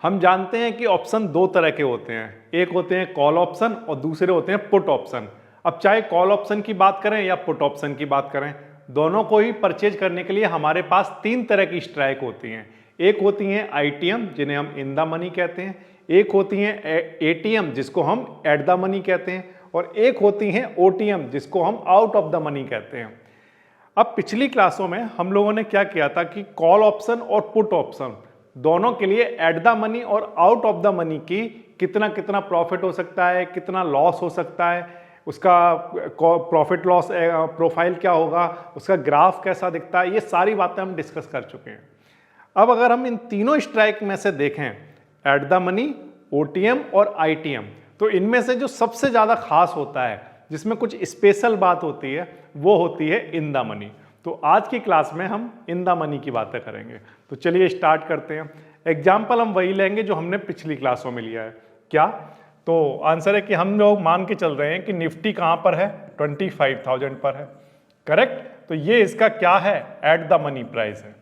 हम जानते हैं कि ऑप्शन दो तरह के होते हैं, एक होते हैं कॉल ऑप्शन और दूसरे होते हैं पुट ऑप्शन। अब चाहे कॉल ऑप्शन की बात करें या पुट ऑप्शन की बात करें, दोनों को ही परचेज करने के लिए हमारे पास तीन तरह की स्ट्राइक होती हैं। एक होती हैं आईटीएम जिन्हें हम इन द मनी कहते हैं, एक होती हैं एटीएम जिसको हम एट द मनी कहते हैं, और एक होती हैं ओटीएम जिसको हम आउट ऑफ द मनी कहते हैं। अब पिछली क्लासों में हम लोगों ने क्या किया था कि कॉल ऑप्शन और पुट ऑप्शन दोनों के लिए एट द मनी और आउट ऑफ द मनी की कितना कितना प्रॉफिट हो सकता है, कितना लॉस हो सकता है, उसका प्रॉफिट लॉस प्रोफाइल क्या होगा, उसका ग्राफ कैसा दिखता है, ये सारी बातें हम डिस्कस कर चुके हैं। अब अगर हम इन तीनों स्ट्राइक में से देखें, एट द मनी, ओटीएम और आईटीएम, तो इनमें से जो सबसे ज्यादा खास होता है, जिसमें कुछ स्पेशल बात होती है, वो होती है इन द मनी। तो आज की क्लास में हम इन द मनी की बातें करेंगे। तो चलिए स्टार्ट करते हैं। एग्जाम्पल हम वही लेंगे जो हमने पिछली क्लासों में लिया है। क्या? तो आंसर है कि हम लोग मान के चल रहे हैं कि निफ्टी कहां पर है, 25,000 पर है। करेक्ट? तो ये इसका क्या है, एट द मनी प्राइस है।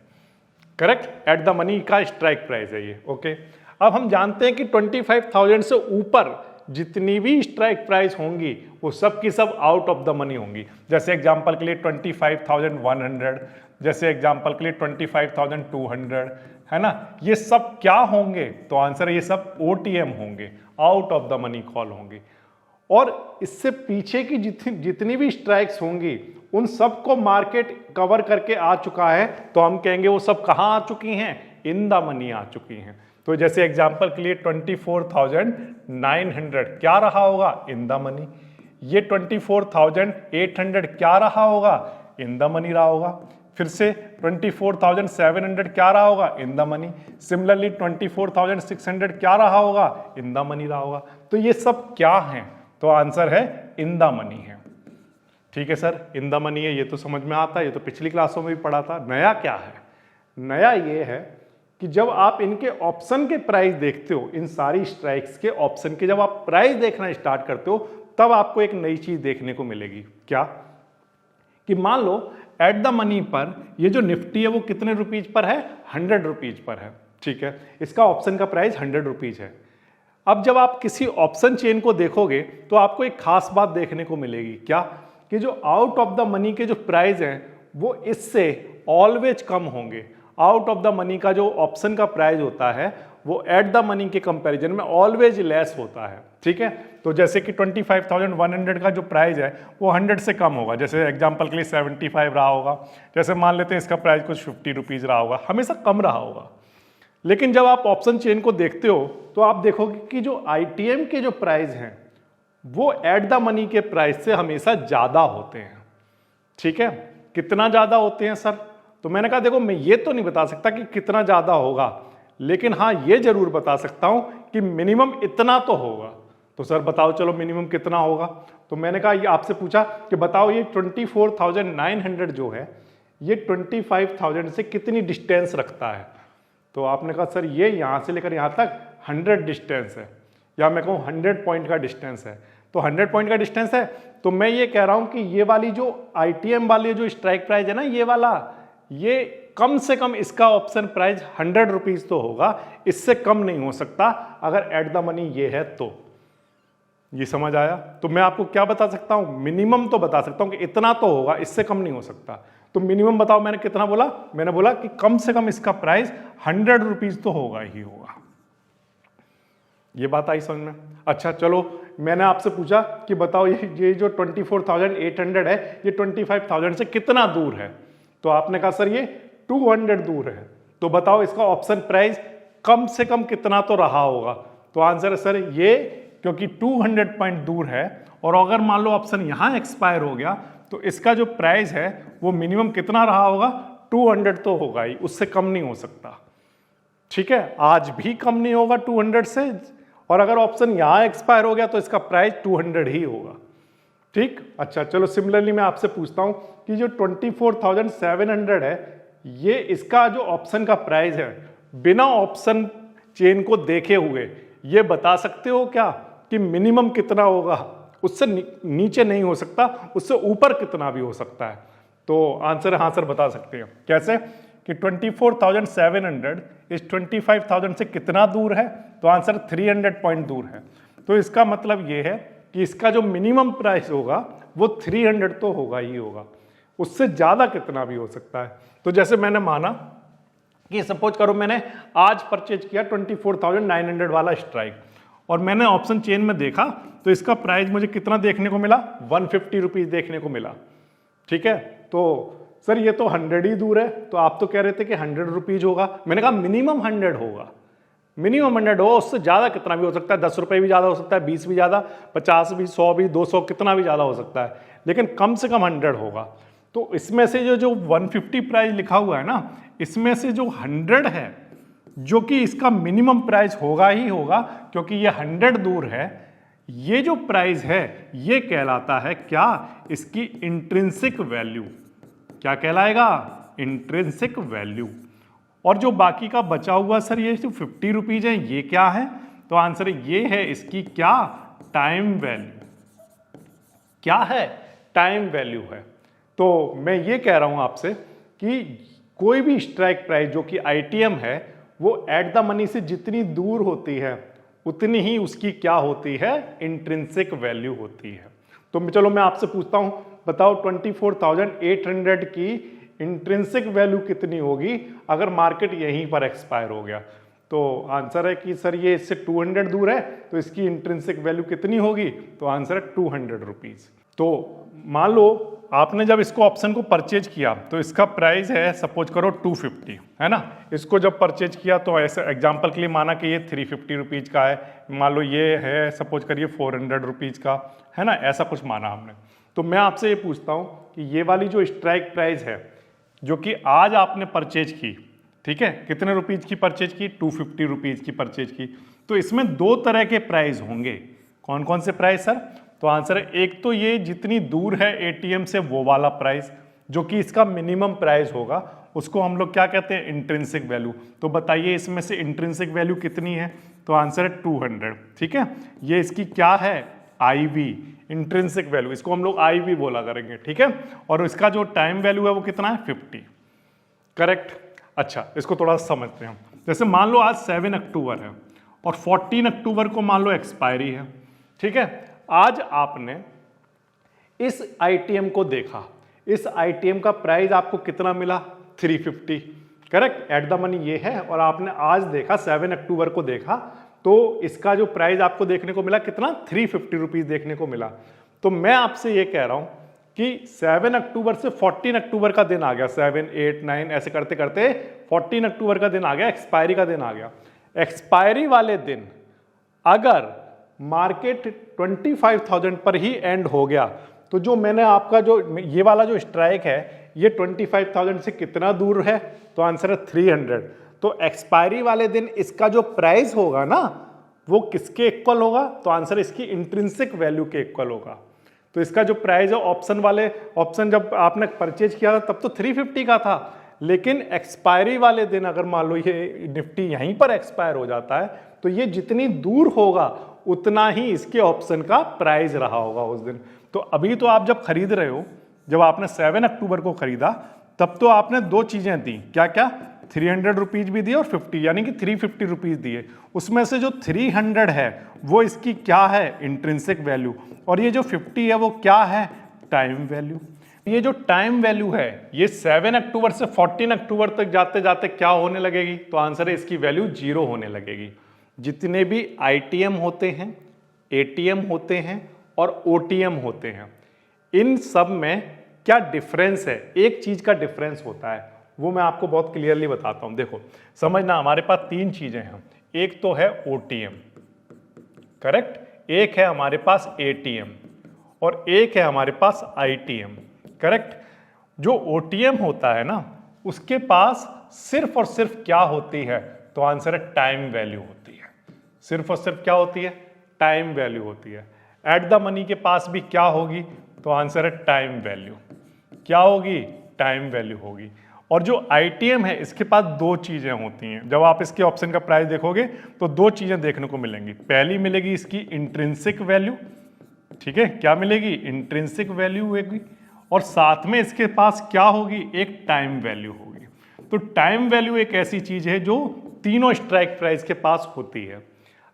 करेक्ट? एट द मनी का स्ट्राइक प्राइस है ये। ओके, अब हम जानते हैं कि 25,000 से ऊपर जितनी भी स्ट्राइक प्राइस होंगी वो सब की सब आउट ऑफ द मनी होंगी। जैसे एग्जांपल के लिए 25,100, जैसे एग्जांपल के लिए 25,200, है ना। ये सब क्या होंगे? तो आंसर है ये सब ओटीएम होंगे, out of the money call होंगी। और इससे पीछे की जितनी भी स्ट्राइक्स होंगी उन सबको मार्केट कवर करके आ चुका है, तो हम कहेंगे वो सब कहाँ आ चुकी हैं, इन द मनी आ चुकी हैं। तो जैसे एग्जांपल के लिए 24,900 क्या रहा होगा, इन द मनी। ये 24,800 क्या रहा होगा, इन द मनी रहा होगा। फिर से 24,700 क्या रहा होगा, इन द मनी। सिमिलरली 24,600 क्या रहा होगा, इन द मनी रहा होगा। तो ये सब क्या हैं? तो आंसर है इन द मनी है। ठीक है सर, इन द मनी है, ये तो समझ में आता है, ये तो पिछली क्लासों में भी पढ़ा था। नया क्या है? नया ये है कि जब आप इनके ऑप्शन के प्राइस देखते हो, इन सारी स्ट्राइक्स के ऑप्शन के जब आप प्राइस देखना स्टार्ट करते हो, तब आपको एक नई चीज देखने को मिलेगी। क्या? कि मान लो एट द मनी पर ये जो निफ्टी है वो कितने रुपीज पर है, 100 रुपीज पर है। ठीक है, इसका ऑप्शन का प्राइस 100 रुपीज है। अब जब आप किसी ऑप्शन चेन को देखोगे तो आपको एक खास बात देखने को मिलेगी। क्या? कि जो आउट ऑफ द मनी के जो प्राइस हैं वो इससे ऑलवेज कम होंगे। आउट ऑफ द मनी का जो ऑप्शन का प्राइस होता है वो एट द मनी के कंपैरिजन में ऑलवेज लेस होता है। ठीक है, तो जैसे कि 25,100 का जो प्राइस है वो 100 से कम होगा। जैसे एग्जांपल के लिए 75 रहा होगा, जैसे मान लेते हैं इसका प्राइस कुछ 50 रुपीज रहा होगा, हमेशा कम रहा होगा। लेकिन जब आप ऑप्शन चेन को देखते हो तो आप देखोगे कि जो आईटीएम के जो प्राइस हैं वो एट द मनी के प्राइस से हमेशा ज्यादा होते हैं। ठीक है, कितना ज्यादा होते हैं सर? तो मैंने कहा देखो, मैं ये तो नहीं बता सकता कि कितना ज्यादा होगा, लेकिन हाँ ये जरूर बता सकता हूं कि मिनिमम इतना तो होगा। तो सर बताओ, चलो मिनिमम कितना होगा? तो मैंने कहा, ये आपसे पूछा कि बताओ ये 24,900 जो है ये 25,000 से कितनी डिस्टेंस रखता है? तो आपने कहा सर ये यहां से लेकर यहां तक 100 डिस्टेंस है, या मैं कहूँ 100 पॉइंट का डिस्टेंस है। तो 100 पॉइंट का डिस्टेंस है, तो मैं ये कह रहा हूं कि ये वाली जो आईटीएम वाली जो स्ट्राइक प्राइस है ना, ये वाला, ये कम से कम इसका ऑप्शन प्राइस 100 रुपीज तो होगा, इससे कम नहीं हो सकता अगर एट द मनी ये है तो। ये समझ आया? तो मैं आपको क्या बता सकता हूं, मिनिमम तो बता सकता हूं कि इतना तो होगा, इससे कम नहीं हो सकता। तो मिनिमम बताओ, मैंने कितना बोला? मैंने बोला कि कम से कम इसका प्राइस 100 रुपीज तो होगा ही होगा। ये बात आई समझ में? अच्छा चलो, मैंने आपसे पूछा कि बताओ ये जो 24,800 है ये 25,000 से कितना दूर है? तो आपने कहा सर ये 200 दूर है। तो बताओ इसका ऑप्शन प्राइस कम से कम कितना तो रहा होगा? तो आंसर है सर ये, क्योंकि 200 पॉइंट दूर है और अगर मान लो ऑप्शन यहां एक्सपायर हो गया तो इसका जो प्राइस है वो मिनिमम कितना रहा होगा, 200 तो होगा ही, उससे कम नहीं हो सकता। ठीक है, आज भी कम नहीं होगा 200 से, और अगर ऑप्शन यहां एक्सपायर हो गया तो इसका प्राइस 200 ही होगा। ठीक, अच्छा चलो, सिमिलरली मैं आपसे पूछता हूं कि जो 24,700 है ये इसका जो ऑप्शन का प्राइस है बिना ऑप्शन चेन को देखे हुए ये बता सकते हो क्या कि मिनिमम कितना होगा? उससे नीचे नहीं हो सकता, उससे ऊपर कितना भी हो सकता है। तो आंसर है हाँ सर, बता सकते हैं। कैसे? कि 24,700 इस 25,000 से कितना दूर है, तो आंसर 300 पॉइंट दूर है। तो इसका मतलब ये है कि इसका जो मिनिमम प्राइस होगा वो 300 तो होगा ही होगा, उससे ज़्यादा कितना भी हो सकता है। तो जैसे मैंने माना कि सपोज करो मैंने आज परचेज किया 24,900 वाला स्ट्राइक और मैंने ऑप्शन चेन में देखा तो इसका प्राइस मुझे कितना देखने को मिला, 150 रुपीज़ देखने को मिला। ठीक है, तो सर ये तो 100 ही दूर है, तो आप तो कह रहे थे कि 100 रुपीज़ होगा। मैंने कहा मिनिमम 100 होगा, मिनिमम 100 हो, उससे ज़्यादा कितना भी हो सकता है, 10 रुपये भी ज़्यादा हो सकता है, 20 भी ज़्यादा, 50 भी, 100 भी, 200 कितना भी ज़्यादा हो सकता है, लेकिन कम से कम 100 होगा। तो इसमें से जो 150 प्राइस लिखा हुआ है ना, इसमें से जो 100 है, जो कि इसका मिनिमम प्राइस होगा ही होगा क्योंकि ये 100 दूर है, ये जो प्राइस है ये कहलाता है क्या, इसकी इंट्रिंसिक वैल्यू। क्या कहलाएगा, इंट्रिंसिक वैल्यू। और जो बाकी का बचा हुआ सर ये जो 50 रुपीज़ है ये क्या है, तो आंसर ये है इसकी क्या, टाइम वैल्यू। क्या है, टाइम वैल्यू है। तो मैं ये कह रहा हूं आपसे कि कोई भी स्ट्राइक प्राइस जो कि आईटीएम है वो एट द मनी से जितनी दूर होती है उतनी ही उसकी क्या होती है, इंट्रिंसिक वैल्यू होती है। तो चलो मैं आपसे पूछता हूं, बताओ 24,800 की इंट्रिंसिक वैल्यू कितनी होगी अगर मार्केट यहीं पर एक्सपायर हो गया। तो आंसर है कि सर ये इससे 200 दूर है तो इसकी इंट्रिंसिक वैल्यू कितनी होगी, तो आंसर है 200 रुपीज़। तो मान लो आपने जब इसको ऑप्शन को परचेज किया तो इसका प्राइस है सपोज करो 250, है ना। इसको जब परचेज किया तो ऐसे एग्जांपल के लिए माना कि ये 350 रुपीज़ का है, मान लो ये है सपोज करिए 400 रुपीज़ का, है ना, ऐसा कुछ माना हमने। तो मैं आपसे ये पूछता हूँ कि ये वाली जो स्ट्राइक प्राइस है जो कि आज आपने परचेज की, ठीक है, कितने रुपीज़ की परचेज की, 250 रुपीज़ की परचेज की। तो इसमें दो तरह के प्राइस होंगे। कौन कौन से प्राइस सर, तो आंसर है एक तो ये जितनी दूर है एटीएम से वो वाला प्राइस जो कि इसका मिनिमम प्राइस होगा, उसको हम लोग क्या कहते हैं, इंट्रिंसिक वैल्यू। तो बताइए इसमें से इंट्रिंसिक वैल्यू कितनी है, तो आंसर है 200। ठीक है, ये इसकी क्या है, आईवी, इंट्रिंसिक वैल्यू, इसको हम लोग आईवी बोला करेंगे। ठीक है, और इसका जो टाइम वैल्यू है वो कितना है, 50। करेक्ट। अच्छा, इसको थोड़ा समझते हैं हम। जैसे मान लो आज 7 अक्टूबर है और 14 अक्टूबर को मान लो एक्सपायरी है। ठीक है, आज आपने इस आईटीएम को देखा, इस आईटीएम का प्राइस आपको कितना मिला, 350। करेक्ट, एट द मनी ये है, और आपने आज देखा 7 अक्टूबर को देखा तो इसका जो प्राइस आपको देखने को मिला कितना, 350 रुपीज़ देखने को मिला। तो मैं आपसे ये कह रहा हूं कि 7 अक्टूबर से 14 अक्टूबर का दिन आ गया, 7, 8, 9 ऐसे करते करते 14 अक्टूबर का दिन आ गया, एक्सपायरी का दिन आ गया। एक्सपायरी वाले दिन अगर मार्केट 25,000 पर ही एंड हो गया तो जो मैंने आपका जो ये वाला जो स्ट्राइक है ये 25,000 से कितना दूर है, तो आंसर है 300। तो एक्सपायरी वाले दिन इसका जो प्राइस होगा ना वो किसके इक्वल होगा, तो आंसर इसकी इंट्रिंसिक वैल्यू के इक्वल होगा। तो इसका जो प्राइस है ऑप्शन वाले, ऑप्शन जब आपने परचेज किया था तब तो 350 का था, लेकिन एक्सपायरी वाले दिन अगर मान लो ये निफ्टी यहीं पर एक्सपायर हो जाता है तो ये जितनी दूर होगा उतना ही इसके ऑप्शन का प्राइस रहा होगा उस दिन। तो अभी तो आप जब खरीद रहे हो, जब आपने 7 अक्टूबर को खरीदा तब तो आपने दो चीजें दी, क्या क्या, 300 रुपीज भी दिए और 50 यानी कि 350 रुपीज दिए। उसमें से जो 300 है वो इसकी क्या है, इंट्रिंसिक वैल्यू, और ये जो 50 है वो क्या है, टाइम वैल्यू। ये जो टाइम वैल्यू है ये 7 अक्टूबर से 14 अक्टूबर तक जाते जाते क्या होने लगेगी, तो आंसर है इसकी वैल्यू 0 होने लगेगी। जितने भी आईटीएम होते हैं, एटीएम होते हैं और ओटीएम होते हैं, इन सब में क्या डिफरेंस है, एक चीज का डिफरेंस होता है, वो मैं आपको बहुत क्लियरली बताता हूं। देखो समझना, हमारे पास तीन चीजें हैं, एक तो है ओटीएम, करेक्ट, एक है हमारे पास एटीएम और एक है हमारे पास आईटीएम, करेक्ट। जो ओटीएम होता है ना उसके पास सिर्फ और सिर्फ क्या होती है, तो आंसर है टाइम वैल्यू होती है। सिर्फ और सिर्फ क्या होती है, टाइम वैल्यू होती है। एट द मनी के पास भी क्या होगी, तो आंसर है टाइम वैल्यू। क्या होगी, टाइम वैल्यू होगी। और जो आईटीएम है इसके पास दो चीजें होती हैं। जब आप इसके ऑप्शन का प्राइस देखोगे तो दो चीजें देखने को मिलेंगी। पहली मिलेगी इसकी इंट्रिंसिक वैल्यू, ठीक है, क्या मिलेगी, इंट्रिंसिक वैल्यू होगी, और साथ में इसके पास क्या होगी, एक टाइम वैल्यू होगी। तो टाइम वैल्यू एक ऐसी चीज है जो तीनों स्ट्राइक प्राइस के पास होती है।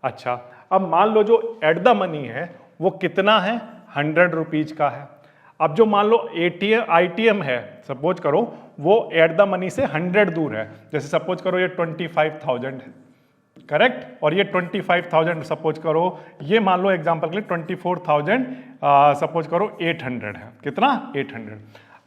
अच्छा, अब मान लो जो एट द मनी है वो कितना है, 100 रुपीज का है। अब जो मान लो आईटीएम है, सपोज करो वो एट द मनी से 100 दूर है, जैसे सपोज करो ये 25,000 है, करेक्ट, और ये 25,000 सपोज करो, ये मान लो एग्जांपल के लिए 24,000 सपोज करो 800 है, कितना 800।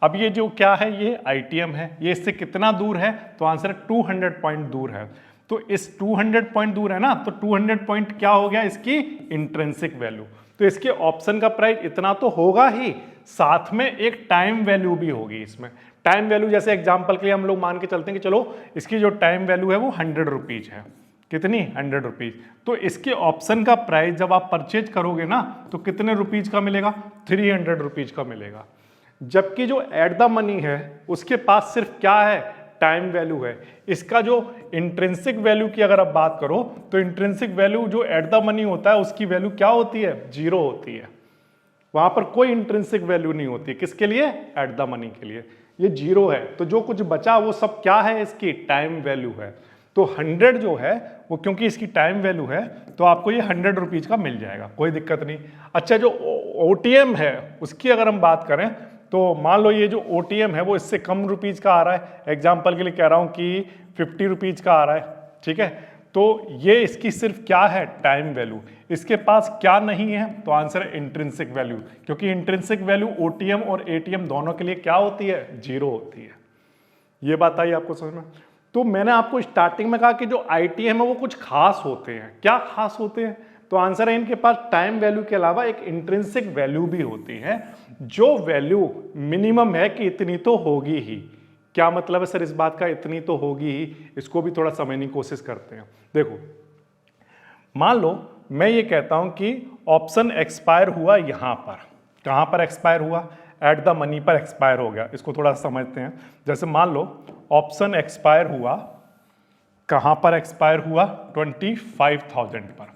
अब ये जो क्या है, ये आईटीएम है, ये इससे कितना दूर है, तो आंसर 200 पॉइंट दूर है। तो इस 200 पॉइंट दूर है ना, तो 200 पॉइंट क्या हो गया, इसकी इंट्रिंसिक वैल्यू। तो इसके ऑप्शन का प्राइस इतना तो होगा ही, साथ में एक टाइम वैल्यू भी होगी इसमें। टाइम वैल्यू जैसे एग्जांपल के लिए हम लोग मान के चलते हैं कि चलो इसकी जो टाइम वैल्यू है वो 100 रुपीज है, कितनी 100 रुपीज। तो इसके ऑप्शन का प्राइस जब आप परचेज करोगे ना तो कितने रुपीज का मिलेगा, 300 रुपीज का मिलेगा। जबकि जो एट द मनी है उसके पास सिर्फ क्या है, टाइम वैल्यू है। इसका जो इंट्रिंसिक वैल्यू की अगर आप बात करो तो इंट्रिंसिक वैल्यू जो एट द मनी होता है उसकी वैल्यू क्या होती है, 0 होती है। वहां पर कोई इंट्रिंसिक वैल्यू नहीं होती, किसके लिए, एट द मनी के लिए, ये 0 है। तो जो कुछ बचा वो सब क्या है, इसकी टाइम वैल्यू है। तो 100 जो है वो क्योंकि इसकी टाइम वैल्यू है तो आपको ये 100 रुपीज का मिल जाएगा, कोई दिक्कत नहीं। अच्छा, जो ओटीएम है उसकी अगर हम बात करें तो मान लो ये जो ओटीएम है वो इससे कम रुपीज का आ रहा है, एग्जाम्पल के लिए कह रहा हूं कि 50 रुपीज का आ रहा है, ठीक है। तो ये इसकी सिर्फ क्या है, टाइम वैल्यू। इसके पास क्या नहीं है, तो आंसर है इंट्रिंसिक वैल्यू, क्योंकि इंट्रिंसिक वैल्यू ओटीएम और एटीएम दोनों के लिए क्या होती है, 0 होती है। ये बात आई आपको समझ में। तो मैंने आपको स्टार्टिंग में कहा कि जो आईटीएम है वो कुछ खास होते हैं, क्या खास होते हैं, तो आंसर है इनके पास टाइम वैल्यू के अलावा एक इंट्रिंसिक वैल्यू भी होती है, जो वैल्यू मिनिमम है कि इतनी तो होगी ही। क्या मतलब है सर इस बात का, इतनी तो होगी ही, इसको भी थोड़ा समझने की कोशिश करते हैं। देखो, मान लो मैं ये कहता हूं कि ऑप्शन एक्सपायर हुआ यहां पर, कहां पर एक्सपायर हुआ, एट द मनी पर एक्सपायर हो गया। इसको थोड़ा समझते हैं। जैसे मान लो ऑप्शन एक्सपायर हुआ, कहां पर एक्सपायर हुआ, 25,000 पर,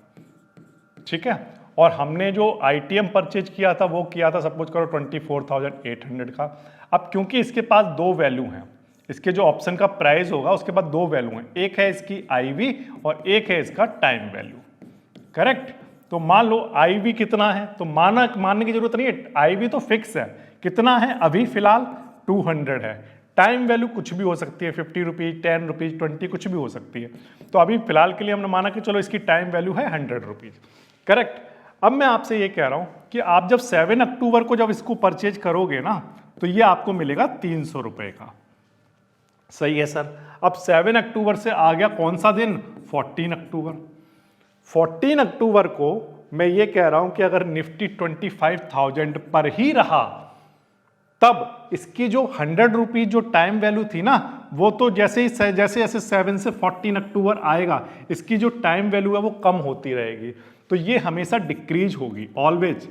ठीक है। और हमने जो आईटीएम परचेज किया था वो किया था सपोज करो 24,800 का। अब क्योंकि इसके पास दो वैल्यू हैं, इसके जो ऑप्शन का प्राइस होगा उसके बाद दो वैल्यू हैं, एक है इसकी आईवी और एक है इसका टाइम वैल्यू, करेक्ट। तो मान लो आईवी कितना है, तो मानने की जरूरत नहीं है, आईवी तो फिक्स है, कितना है अभी फिलहाल 200 है। टाइम वैल्यू कुछ भी हो सकती है, 50 रुपीज, 10 रुपीज, 20, कुछ भी हो सकती है। तो अभी फिलहाल के लिए हमने माना कि चलो इसकी टाइम वैल्यू है 100 रुपीज, करेक्ट। अब मैं आपसे ये कह रहा हूं कि आप जब 7 अक्टूबर को जब इसको परचेज करोगे ना तो ये आपको मिलेगा 300 रुपए का, सही है सर। अब 7 अक्टूबर से आ गया कौन सा दिन, 14 अक्टूबर। 14 अक्टूबर को मैं ये कह रहा हूं कि अगर निफ्टी 25,000 पर ही रहा तब इसकी जो 100 रुपीज जो टाइम वैल्यू थी ना वो तो जैसे 7 से 14 अक्टूबर आएगा इसकी जो टाइम वैल्यू है वो कम होती रहेगी। तो ये हमेशा डिक्रीज होगी, ऑलवेज।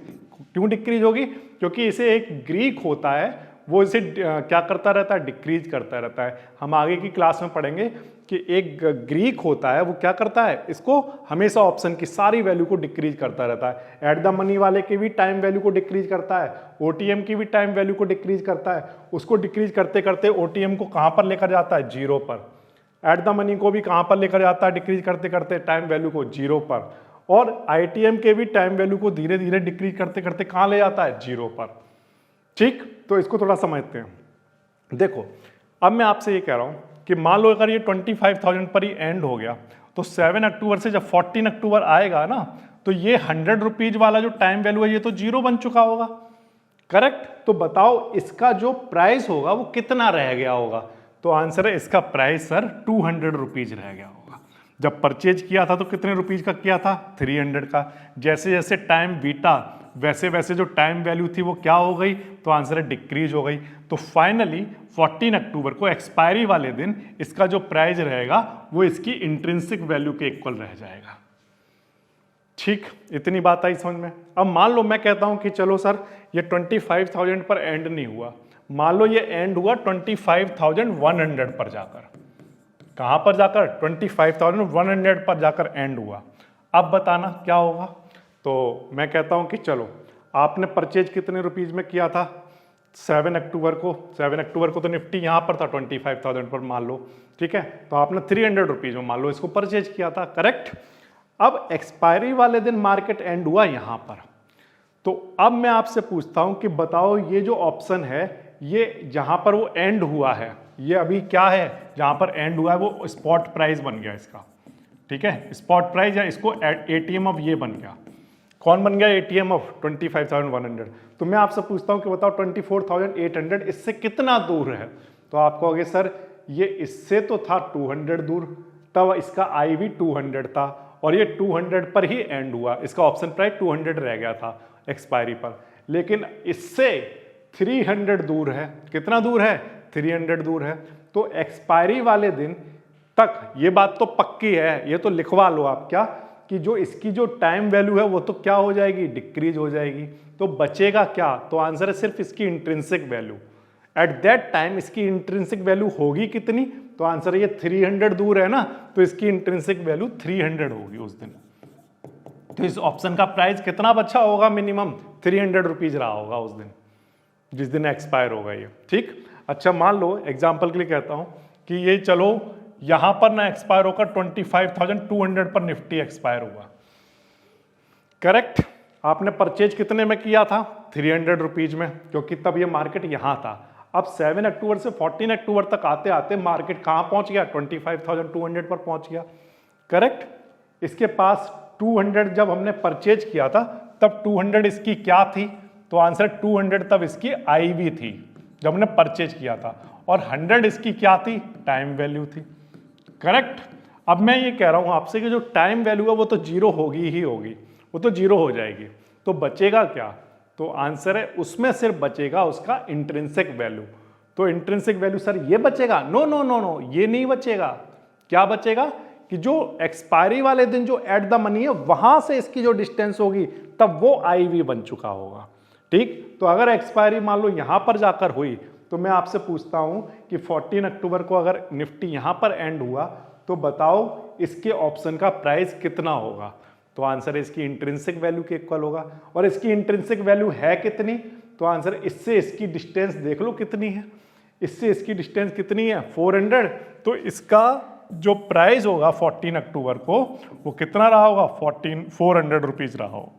क्यों डिक्रीज होगी, क्योंकि इसे एक ग्रीक होता है वो इसे क्या करता रहता है, डिक्रीज करता रहता है। हम आगे की क्लास में पढ़ेंगे कि एक ग्रीक होता है वो क्या करता है, इसको हमेशा ऑप्शन की सारी वैल्यू को डिक्रीज करता रहता है। एट द मनी वाले की भी टाइम वैल्यू को डिक्रीज करता है, ओटीएम की भी टाइम वैल्यू को डिक्रीज करता है। उसको डिक्रीज करते करते ओटीएम को कहां पर लेकर जाता है, 0 पर। एट द मनी को भी कहां पर लेकर जाता है, डिक्रीज करते करते टाइम वैल्यू को 0 पर। और आईटीएम के भी टाइम वैल्यू को धीरे धीरे डिक्रीज करते करते कहां ले जाता है, 0 पर। ठीक, तो इसको थोड़ा समझते हैं। देखो, अब मैं आपसे ये कह रहा हूं कि मान लो अगर ये 25,000 पर ही एंड हो गया तो 7 अक्टूबर से जब 14 अक्टूबर आएगा ना तो ये 100 रुपीज वाला जो टाइम वैल्यू है ये तो 0 बन चुका होगा, करेक्ट। तो बताओ इसका जो प्राइस होगा वो कितना रह गया होगा, तो आंसर है इसका प्राइस सर 200 रुपीज रह गया होगा। जब परचेज किया था तो कितने रुपीज का किया था, 300 का। जैसे जैसे टाइम बीता वैसे वैसे जो टाइम वैल्यू थी वो क्या हो गई, तो आंसर है डिक्रीज हो गई। तो फाइनली 14 अक्टूबर को एक्सपायरी वाले दिन इसका जो प्राइस रहेगा वो इसकी इंट्रिंसिक वैल्यू के इक्वल रह जाएगा। ठीक, इतनी बात आई समझ में। अब मान लो मैं कहता हूं कि चलो सर ये 25,000 पर एंड नहीं हुआ, मान लो ये एंड हुआ 25,100 पर जाकर। कहां पर जाकर, 25,100 पर जाकर एंड हुआ। अब बताना क्या होगा। तो मैं कहता हूं कि चलो आपने परचेज कितने रुपीज में किया था, 7 अक्टूबर को तो निफ्टी यहाँ पर था 25,000 पर मान लो, ठीक है, तो आपने 300 रुपीज में मान लो इसको परचेज किया था, करेक्ट। अब एक्सपायरी वाले दिन मार्केट एंड हुआ यहाँ पर, तो अब मैं आपसे पूछता हूं कि बताओ ये जो ऑप्शन है ये जहां पर वो एंड हुआ है, ये अभी क्या है, जहां पर एंड हुआ है वो स्पॉट प्राइस बन गया इसका, ठीक है, स्पॉट प्राइस या इसको एटीएम ऑफ ये बन गया, कौन बन गया, एटीएम ऑफ 25,100। तो मैं आपसे पूछता हूं कि बताओ 24,800 इससे कितना दूर है, तो आप कहोगे सर ये इससे तो था 200 दूर, तब इसका आई भी 200 था और ये 200 पर ही एंड हुआ, इसका ऑप्शन प्राइस 200 रह गया था एक्सपायरी पर, लेकिन इससे 300 दूर है, कितना दूर है, 300 दूर है, तो एक्सपायरी वाले दिन तक ये बात तो पक्की है, ये तो लिखवा लो आप क्या, कि जो इसकी जो टाइम वैल्यू है वो तो क्या हो जाएगी, डिक्रीज हो जाएगी, तो बचेगा क्या, तो आंसर है सिर्फ इसकी intrinsic value, at that time इसकी इंट्रिंसिक वैल्यू होगी कितनी, तो आंसर है ये 300 दूर है ना, तो इसकी इंट्रिंसिक वैल्यू 300 होगी उस दिन, तो इस ऑप्शन का प्राइस कितना बचा होगा, मिनिमम 300 रुपीज रहा होगा उस दिन, जिस दिन एक्सपायर होगा ये, ठीक। अच्छा मान लो एग्जांपल के लिए कहता हूं कि ये चलो यहां पर ना एक्सपायर होकर 25,200 पर निफ्टी एक्सपायर हुआ, करेक्ट, आपने परचेज कितने में किया था, 300 रुपीज में, क्योंकि तब ये मार्केट यहां था। अब 7 अक्टूबर से 14 अक्टूबर तक आते आते मार्केट कहां पहुंच गया, 25,200 पर पहुंच गया, करेक्ट। इसके पास 200 जब हमने परचेज किया था तब 200 इसकी क्या थी, तो आंसर 200 तब इसकी आईवी थी जब हमने परचेज किया था, और 100 इसकी क्या थी, टाइम वैल्यू थी, करेक्ट। अब मैं ये कह रहा हूं आपसे कि जो टाइम वैल्यू है वो तो जीरो होगी ही होगी, वो तो जीरो हो जाएगी, तो बचेगा क्या, तो आंसर है उसमें सिर्फ बचेगा उसका इंट्रिंसिक वैल्यू, तो इंट्रिंसिक वैल्यू सर ये बचेगा, नो नो नो नो ये नहीं बचेगा, क्या बचेगा कि जो एक्सपायरी वाले दिन जो एट द मनी है वहां से इसकी जो डिस्टेंस होगी तब वो आईवी बन चुका होगा, ठीक। तो अगर एक्सपायरी मान लो यहां पर जाकर हुई तो मैं आपसे पूछता हूं कि 14 अक्टूबर को अगर निफ्टी यहां पर एंड हुआ तो बताओ इसके ऑप्शन का प्राइस कितना होगा, तो आंसर इसकी इंट्रिंसिक वैल्यू के इक्वल होगा, और इसकी इंट्रिंसिक वैल्यू है कितनी, तो आंसर इससे इसकी डिस्टेंस देख लो कितनी है, इससे इसकी डिस्टेंस कितनी है 400, तो इसका जो प्राइस होगा 14 अक्टूबर को वो कितना रहा होगा, 400 रुपीज रहा हो,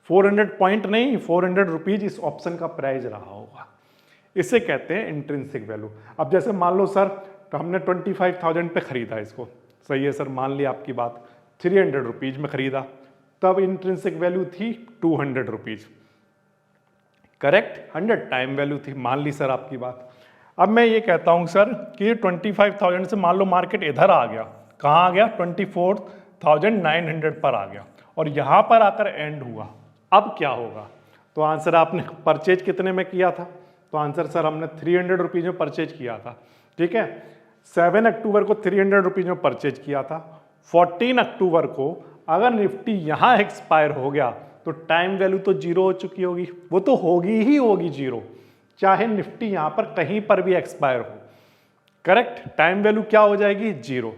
400 पॉइंट नहीं 400 रुपीज इस ऑप्शन का प्राइस रहा होगा, इसे कहते हैं इंट्रिंसिक वैल्यू। अब जैसे मान लो सर तो हमने 25,000 पे खरीदा इसको, सही है सर, मान ली आपकी बात, 300 रुपीज में खरीदा, तब इंट्रिंसिक वैल्यू थी 200 रुपीज, करेक्ट, 100 टाइम वैल्यू थी, मान ली सर आपकी बात। अब मैं ये कहता हूं सर कि 25,000 से मान लो मार्केट इधर आ गया, कहां आ गया, 24,900 पर आ गया, और यहां पर आकर एंड हुआ, अब क्या होगा, तो आंसर आपने परचेज कितने में किया था, तो आंसर सर हमने 300 रुपीज में परचेज किया था, ठीक है, 7 अक्टूबर को 300 रुपीज में परचेज किया था, 14 अक्टूबर को अगर निफ्टी यहां एक्सपायर हो गया तो टाइम वैल्यू तो जीरो हो चुकी होगी, वो तो होगी ही होगी जीरो, चाहे निफ्टी यहां पर कहीं पर भी एक्सपायर हो, करेक्ट, टाइम वैल्यू क्या हो जाएगी, जीरो,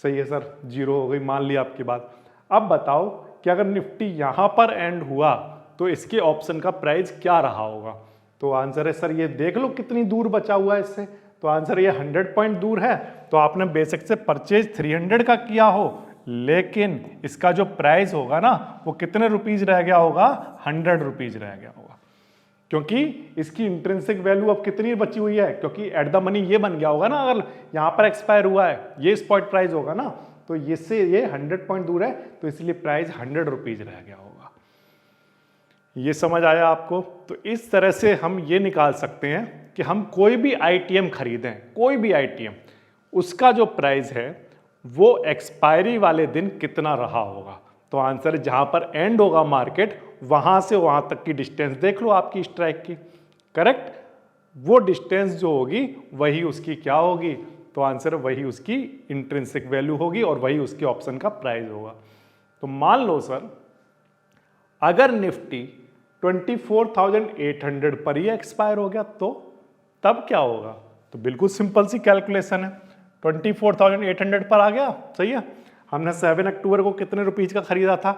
सही है सर, जीरो हो गई, मान ली आपकी बात। अब बताओ कि अगर निफ्टी यहां पर एंड हुआ तो इसके ऑप्शन का प्राइस क्या रहा होगा, तो आंसर है सर ये देख लो कितनी दूर बचा हुआ है इससे, तो आंसर ये 100 पॉइंट दूर है, तो आपने बेशक से परचेज 300 का किया हो, लेकिन इसका जो प्राइस होगा ना वो कितने रुपीज रह गया होगा, 100 रुपीज रह गया होगा, क्योंकि इसकी इंट्रिंसिक वैल्यू अब कितनी बची हुई है, क्योंकि एट द मनी ये बन गया होगा ना, अगर यहां पर एक्सपायर हुआ है ये स्पॉट प्राइस होगा ना, तो इससे ये 100 पॉइंट दूर है, तो इसलिए प्राइस 100 रुपीज रह गया होगा। ये समझ आया आपको, तो इस तरह से हम ये निकाल सकते हैं कि हम कोई भी आईटीएम खरीदें, कोई भी आईटीएम, उसका जो प्राइस है वो एक्सपायरी वाले दिन कितना रहा होगा, तो आंसर जहां पर एंड होगा मार्केट वहां से वहां तक की डिस्टेंस देख लो आपकी स्ट्राइक की, करेक्ट, वो डिस्टेंस जो होगी वही उसकी क्या होगी, तो आंसर वही उसकी इंट्रिंसिक वैल्यू होगी और वही उसके ऑप्शन का प्राइस होगा। तो मान लो सर अगर निफ्टी 24,800 पर ही एक्सपायर हो गया तो तब क्या होगा, तो बिल्कुल सिंपल सी कैलकुलेशन है, 24,800 पर आ गया, सही है, हमने 7 अक्टूबर को कितने रुपीज का खरीदा था,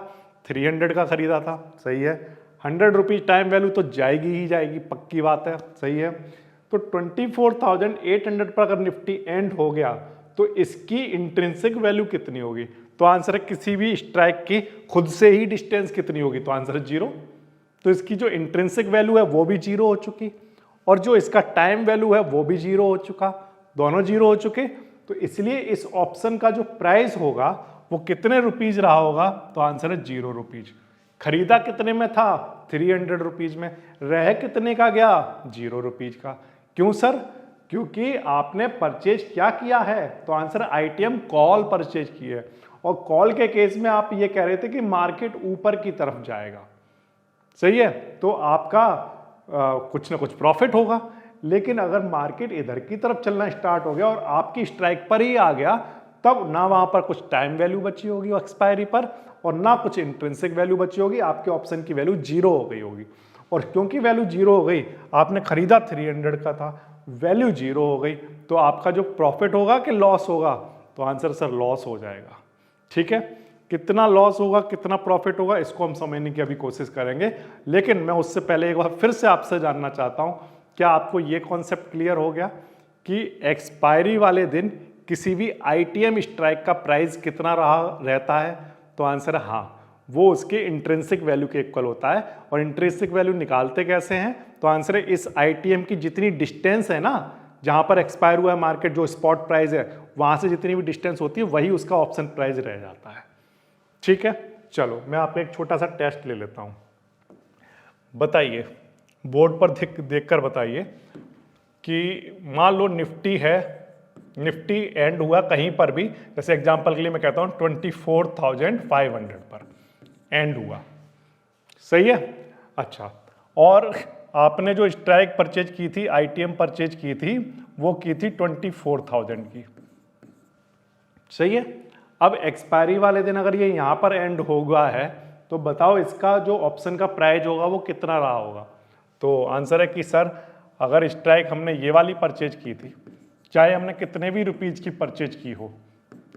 300 का खरीदा था, सही है, 100 रुपीज टाइम वैल्यू तो जाएगी ही जाएगी, पक्की बात है, सही है। तो 24,800 पर अगर निफ्टी एंड हो गया तो इसकी इंट्रिंसिक वैल्यू कितनी होगी? तो आंसर है किसी भी स्ट्राइक की खुद से ही डिस्टेंस कितनी होगी? तो आंसर है 0। तो इसकी जो इंट्रिंसिक वैल्यू है वो भी 0 हो चुकी और जो इसका टाइम वैल्यू है वो भी 0 हो चुका, दोनों 0 हो चुके। तो इसलिए इस ऑप्शन का जो प्राइस होगा वो कितने रुपीज रहा होगा? तो आंसर है 0 रुपीज। खरीदा कितने में था? 300 रुपीज में। रह कितने का गया? 0 रुपीज का। क्यों सर? क्योंकि आपने परचेज क्या किया है? तो आंसर आईटीएम कॉल परचेज की है और कॉल के केस में आप ये कह रहे थे कि मार्केट ऊपर की तरफ जाएगा, सही है, तो आपका कुछ ना कुछ प्रॉफिट होगा। लेकिन अगर मार्केट इधर की तरफ चलना स्टार्ट हो गया और आपकी स्ट्राइक पर ही आ गया, तब ना वहां पर कुछ टाइम वैल्यू बची होगी एक्सपायरी पर और ना कुछ इंट्रिंसिक वैल्यू बची होगी, आपके ऑप्शन की वैल्यू 0 हो गई होगी। और क्योंकि वैल्यू 0 हो गई, आपने खरीदा 300 का था, वैल्यू 0 हो गई, तो आपका जो प्रॉफिट होगा कि लॉस होगा? तो आंसर सर लॉस हो जाएगा। ठीक है, कितना लॉस होगा कितना प्रॉफिट होगा इसको हम समझने की अभी कोशिश करेंगे, लेकिन मैं उससे पहले एक बार फिर से आपसे जानना चाहता हूं, क्या आपको ये कॉन्सेप्ट क्लियर हो गया कि एक्सपायरी वाले दिन किसी भी आईटीएम स्ट्राइक का प्राइस कितना रहता है? तो आंसर है हाँ, वो उसके इंट्रिंसिक वैल्यू के इक्वल होता है। और इंट्रिंसिक वैल्यू निकालते कैसे हैं? तो आंसर है इस आईटीएम की जितनी डिस्टेंस है ना, जहां पर एक्सपायर हुआ है मार्केट, जो स्पॉट प्राइस है वहां से जितनी भी डिस्टेंस होती है वही उसका ऑप्शन प्राइस रह जाता है। ठीक है, चलो मैं आपको एक छोटा सा टेस्ट ले लेता हूं। बताइए, बोर्ड पर देखकर बताइए कि मान लो निफ्टी है, निफ्टी एंड हुआ कहीं पर भी, जैसे एग्जांपल के लिए मैं कहता हूं 24,500 पर एंड हुआ, सही है। अच्छा, और आपने जो स्ट्राइक परचेज की थी, आईटीएम परचेज की थी, वो की थी 24,000 की, सही है। अब एक्सपायरी वाले दिन अगर ये यहां पर एंड होगा है तो बताओ इसका जो ऑप्शन का प्राइस होगा वो कितना रहा होगा? तो आंसर है कि सर अगर स्ट्राइक हमने ये वाली परचेज की थी, चाहे हमने कितने भी रुपीज की परचेज की हो,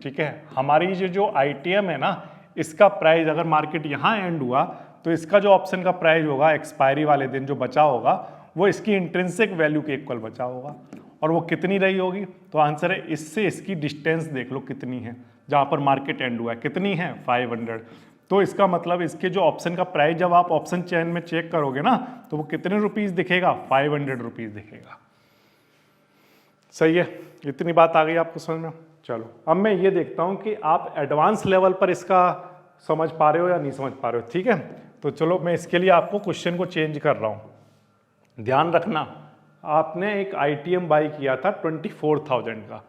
ठीक है, हमारी जो आईटीएम है ना, इसका प्राइस अगर मार्केट यहां एंड हुआ तो इसका जो ऑप्शन का प्राइस होगा एक्सपायरी वाले दिन जो बचा होगा वो इसकी इंट्रिंसिक वैल्यू के इक्वल बचा होगा। और वो कितनी रही होगी? तो आंसर है इससे इसकी डिस्टेंस देख लो कितनी है, जहां पर मार्केट एंड हुआ है कितनी है? 500। तो इसका मतलब इसके जो ऑप्शन का प्राइस जब आप ऑप्शन चेन में चेक करोगे ना तो वो कितने रुपीज दिखेगा? 500 रुपीज दिखेगा, सही है। इतनी बात आ गई आपको समझ में? चलो अब मैं ये देखता हूं कि आप एडवांस लेवल पर इसका समझ पा रहे हो या नहीं समझ पा रहे हो। ठीक है, तो चलो मैं इसके लिए आपको क्वेश्चन को चेंज कर रहा हूं। ध्यान रखना, आपने एक आईटीएम बाय किया था 24,000 का,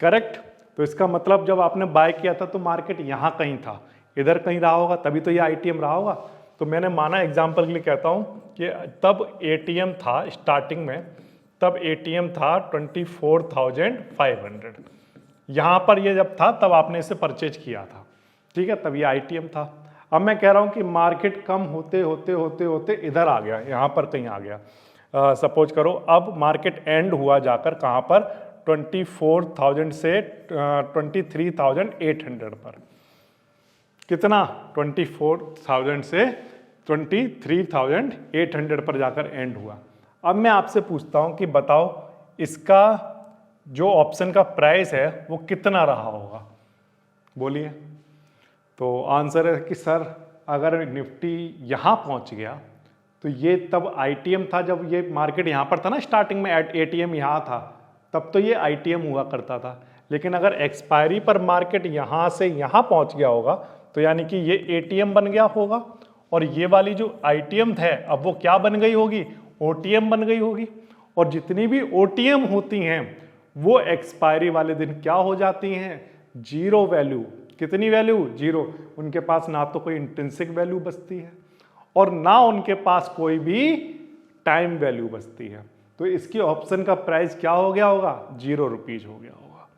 करेक्ट। तो इसका मतलब जब आपने बाय किया था तो मार्केट यहां कहीं था, इधर कहीं रहा होगा, तभी तो ये आईटीएम रहा होगा। तो मैंने माना, एग्जांपल के लिए कहता हूं कि तब एटीएम था स्टार्टिंग में, तब एटीएम था 24,500, यहां पर ये जब था तब आपने इसे परचेज किया था, ठीक है, तब ये आईटीएम था। अब मैं कह रहा हूं कि मार्केट कम होते होते होते होते इधर आ गया, यहां पर कहीं आ गया। सपोज करो अब मार्केट एंड हुआ जाकर कहां पर? 24,000 से 23,800 पर। कितना? 24,000 से 23,800 पर जाकर एंड हुआ। अब मैं आपसे पूछता हूं कि बताओ इसका जो ऑप्शन का प्राइस है वो कितना रहा होगा? बोलिए। तो आंसर है कि सर अगर निफ्टी यहां पहुंच गया तो ये तब आईटीएम था, जब ये मार्केट यहां पर था ना स्टार्टिंग में, एटीएम यहां था, तब तो ये आईटीएम हुआ करता था। लेकिन अगर एक्सपायरी पर मार्केट यहां से यहां पहुंच गया होगा तो यानी कि ये एटीएम बन गया होगा, और ये वाली जो आईटीएम है अब वो क्या बन गई होगी? ओटीएम बन गई होगी। और जितनी भी ओटीएम होती हैं वो एक्सपायरी वाले दिन क्या हो जाती हैं? 0 वैल्यू। कितनी वैल्यू? 0। उनके पास ना तो कोई इंट्रिंसिक वैल्यू बचती है और ना उनके पास कोई भी टाइम वैल्यू बचती है। तो इसकी ऑप्शन का प्राइस क्या हो गया होगा? 0 रुपीज हो गया होगा।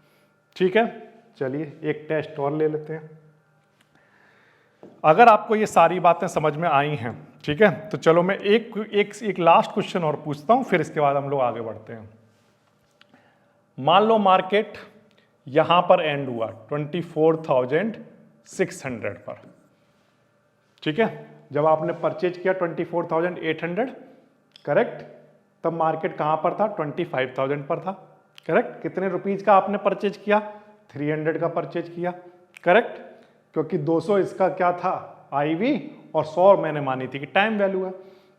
ठीक है, चलिए एक टेस्ट और ले लेते हैं। अगर आपको ये सारी बातें समझ में आई हैं, ठीक है, तो चलो मैं एक लास्ट क्वेश्चन और पूछता हूं, फिर इसके बाद हम लोग आगे बढ़ते हैं। मान लो मार्केट यहां पर एंड हुआ 24,600 पर, ठीक है, जब आपने परचेज किया 24,800, करेक्ट, तब मार्केट कहाँ पर था? 25,000 पर था, करेक्ट। कितने रुपीज का आपने परचेज किया? 300 का परचेज किया, करेक्ट, क्योंकि 200 इसका क्या था? IV, और 100 मैंने मानी थी कि टाइम वैल्यू है।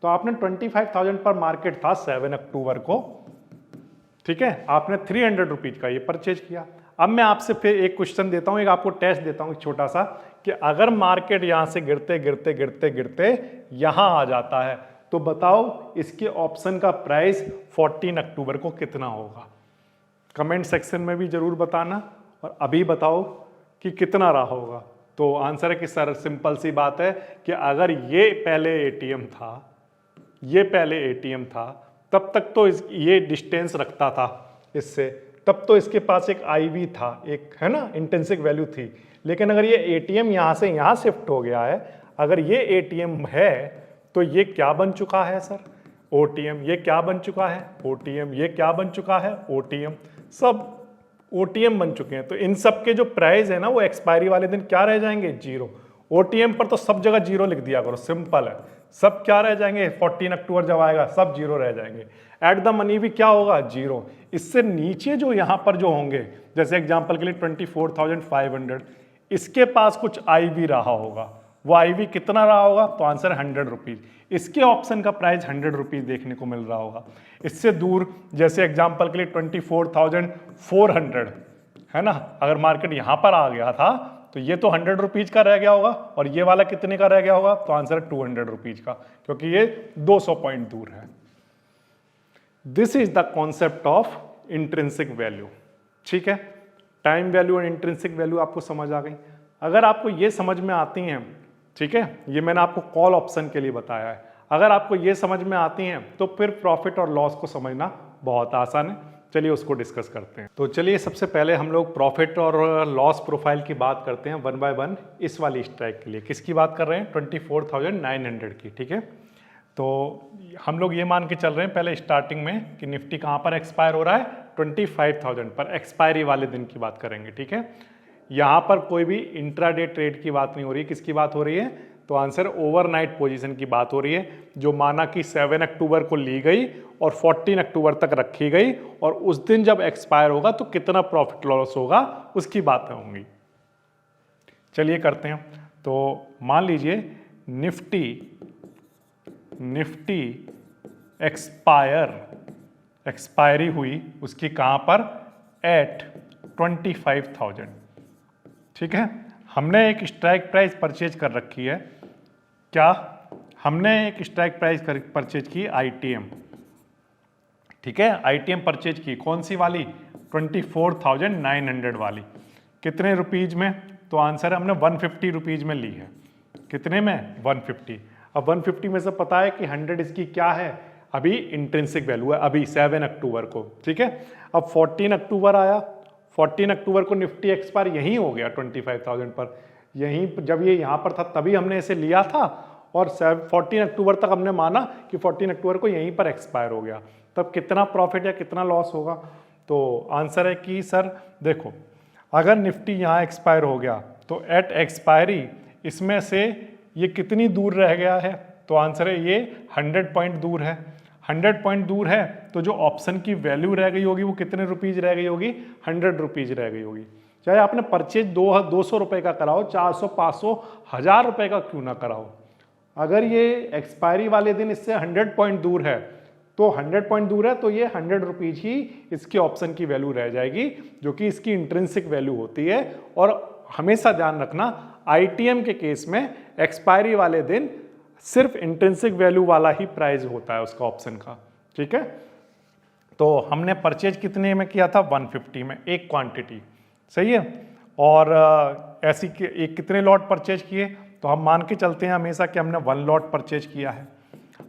तो आपने 25,000 पर मार्केट था 7 अक्टूबर को, ठीक है, आपने 300 रुपीज का ये परचेज किया। अब मैं आपसे फिर एक क्वेश्चन देता हूं, एक आपको टेस्ट देता हूं छोटा सा, कि अगर मार्केट यहां से गिरते गिरते गिरते गिरते यहां आ जाता है तो बताओ इसके ऑप्शन का प्राइस 14 अक्टूबर को कितना होगा? कमेंट सेक्शन में भी जरूर बताना, और अभी बताओ कि कितना रहा होगा। तो आंसर है कि सर सिंपल सी बात है कि अगर ये पहले एटीएम था, ये पहले एटीएम था, तब तक तो ये डिस्टेंस रखता था इससे, तब तो इसके पास एक IV था, एक है ना इंट्रिंसिक वैल्यू थी। लेकिन अगर ये एटीएम यहां से यहां शिफ्ट हो गया है, अगर ये एटीएम है तो ये क्या बन चुका है सर? OTM। ये क्या बन चुका है? OTM। ये क्या बन चुका है? OTM। सब OTM बन चुके हैं। तो इन सब के जो प्राइस है ना वो एक्सपायरी वाले दिन क्या रह जाएंगे? 0। OTM पर तो सब जगह 0 लिख दिया करो, सिंपल है। सब क्या रह जाएंगे? 14 अक्टूबर जब आएगा सब 0 रह जाएंगे। एट द मनी भी क्या होगा? 0। इससे नीचे जो यहां पर जो होंगे, जैसे एग्जांपल के लिए 24,500, इसके पास कुछ IV रहा होगा। वो IV कितना रहा होगा? तो आंसर 100 रुपीज। इसके ऑप्शन का प्राइस 100 रुपीज देखने को मिल रहा होगा। इससे दूर जैसे एग्जांपल के लिए 24,400 है ना, अगर मार्केट यहां पर आ गया था तो ये तो 100 रुपीज का रह गया होगा, और ये वाला कितने का रह गया होगा? तो आंसर 200 रुपीज का, क्योंकि ये 200 पॉइंट दूर है। This is the concept of intrinsic value, ठीक है। टाइम वैल्यू और इंट्रिंसिक वैल्यू आपको समझ आ गई। अगर आपको ये समझ में आती हैं, ठीक है, ये मैंने आपको कॉल ऑप्शन के लिए बताया है, अगर आपको ये समझ में आती हैं तो फिर प्रॉफिट और लॉस को समझना बहुत आसान है। चलिए उसको डिस्कस करते हैं। तो चलिए सबसे पहले हम लोग प्रॉफिट और लॉस प्रोफाइल की बात करते हैं 1 बाय 1 इस वाली स्ट्राइक के लिए। किसकी बात कर रहे हैं? 24,900 की, ठीक है। तो हम लोग ये मान के चल रहे हैं पहले स्टार्टिंग में कि निफ्टी कहाँ पर एक्सपायर हो रहा है? 25,000 पर। एक्सपायरी वाले दिन की बात करेंगे, ठीक है। यहाँ पर कोई भी इंट्राडे ट्रेड की बात नहीं हो रही। किसकी बात हो रही है? तो आंसर ओवरनाइट पोजीशन की बात हो रही है, जो माना कि 7 अक्टूबर को ली गई और 14 अक्टूबर तक रखी गई, और उस दिन जब एक्सपायर होगा तो कितना प्रॉफिट लॉस होगा उसकी बातें होंगी। चलिए करते हैं। तो मान लीजिए निफ्टी एक्सपायरी हुई उसकी कहां पर? एट 25,000, ठीक है। हमने एक स्ट्राइक प्राइस परचेज कर रखी है। क्या? हमने एक स्ट्राइक प्राइस परचेज की ITM, ठीक है। ITM परचेज की कौन सी वाली? 24,900 वाली। कितने रुपीज में? तो आंसर है हमने 150 रुपीज में ली है। कितने में? 150। अब 150 में से पता है कि 100 इसकी क्या है? अभी इंट्रिंसिक वैल्यू है, अभी 7 अक्टूबर को, ठीक है। अब 14 अक्टूबर आया, 14 अक्टूबर को निफ्टी एक्सपायर यहीं हो गया 25,000 पर। यहीं जब ये यहाँ पर था तभी हमने इसे लिया था, और 14 अक्टूबर तक हमने माना कि 14 अक्टूबर को यहीं पर एक्सपायर हो गया। तब कितना प्रॉफिट या कितना लॉस होगा? तो आंसर है कि सर देखो, अगर निफ्टी यहाँ एक्सपायर हो गया तो एट एक्सपायरी इसमें से ये कितनी दूर रह गया है? तो आंसर है ये 100 पॉइंट दूर है। 100 पॉइंट दूर है तो जो ऑप्शन की वैल्यू रह गई होगी वो कितने रुपीज रह गई होगी? 100 रुपीज रह गई होगी। चाहे आपने परचेज 200 रुपए का कराओ, 400, 500, 1000 रुपए का क्यों ना कराओ, अगर ये एक्सपायरी वाले दिन इससे 100 पॉइंट दूर है तो 100 पॉइंट दूर है तो ये 100 रुपीज ही इसके ऑप्शन की वैल्यू रह जाएगी, जो कि इसकी इंट्रिंसिक वैल्यू होती है। और हमेशा ध्यान रखना ITM के केस में एक्सपायरी वाले दिन सिर्फ इंट्रिंसिक वैल्यू वाला ही प्राइस होता है उसका ऑप्शन का, ठीक है। तो हमने परचेज कितने में किया था? 150 में, एक क्वांटिटी, सही है। और ऐसी एक कितने लॉट परचेज किए? तो हम मान के चलते हैं हमेशा कि हमने 1 लॉट परचेज किया है।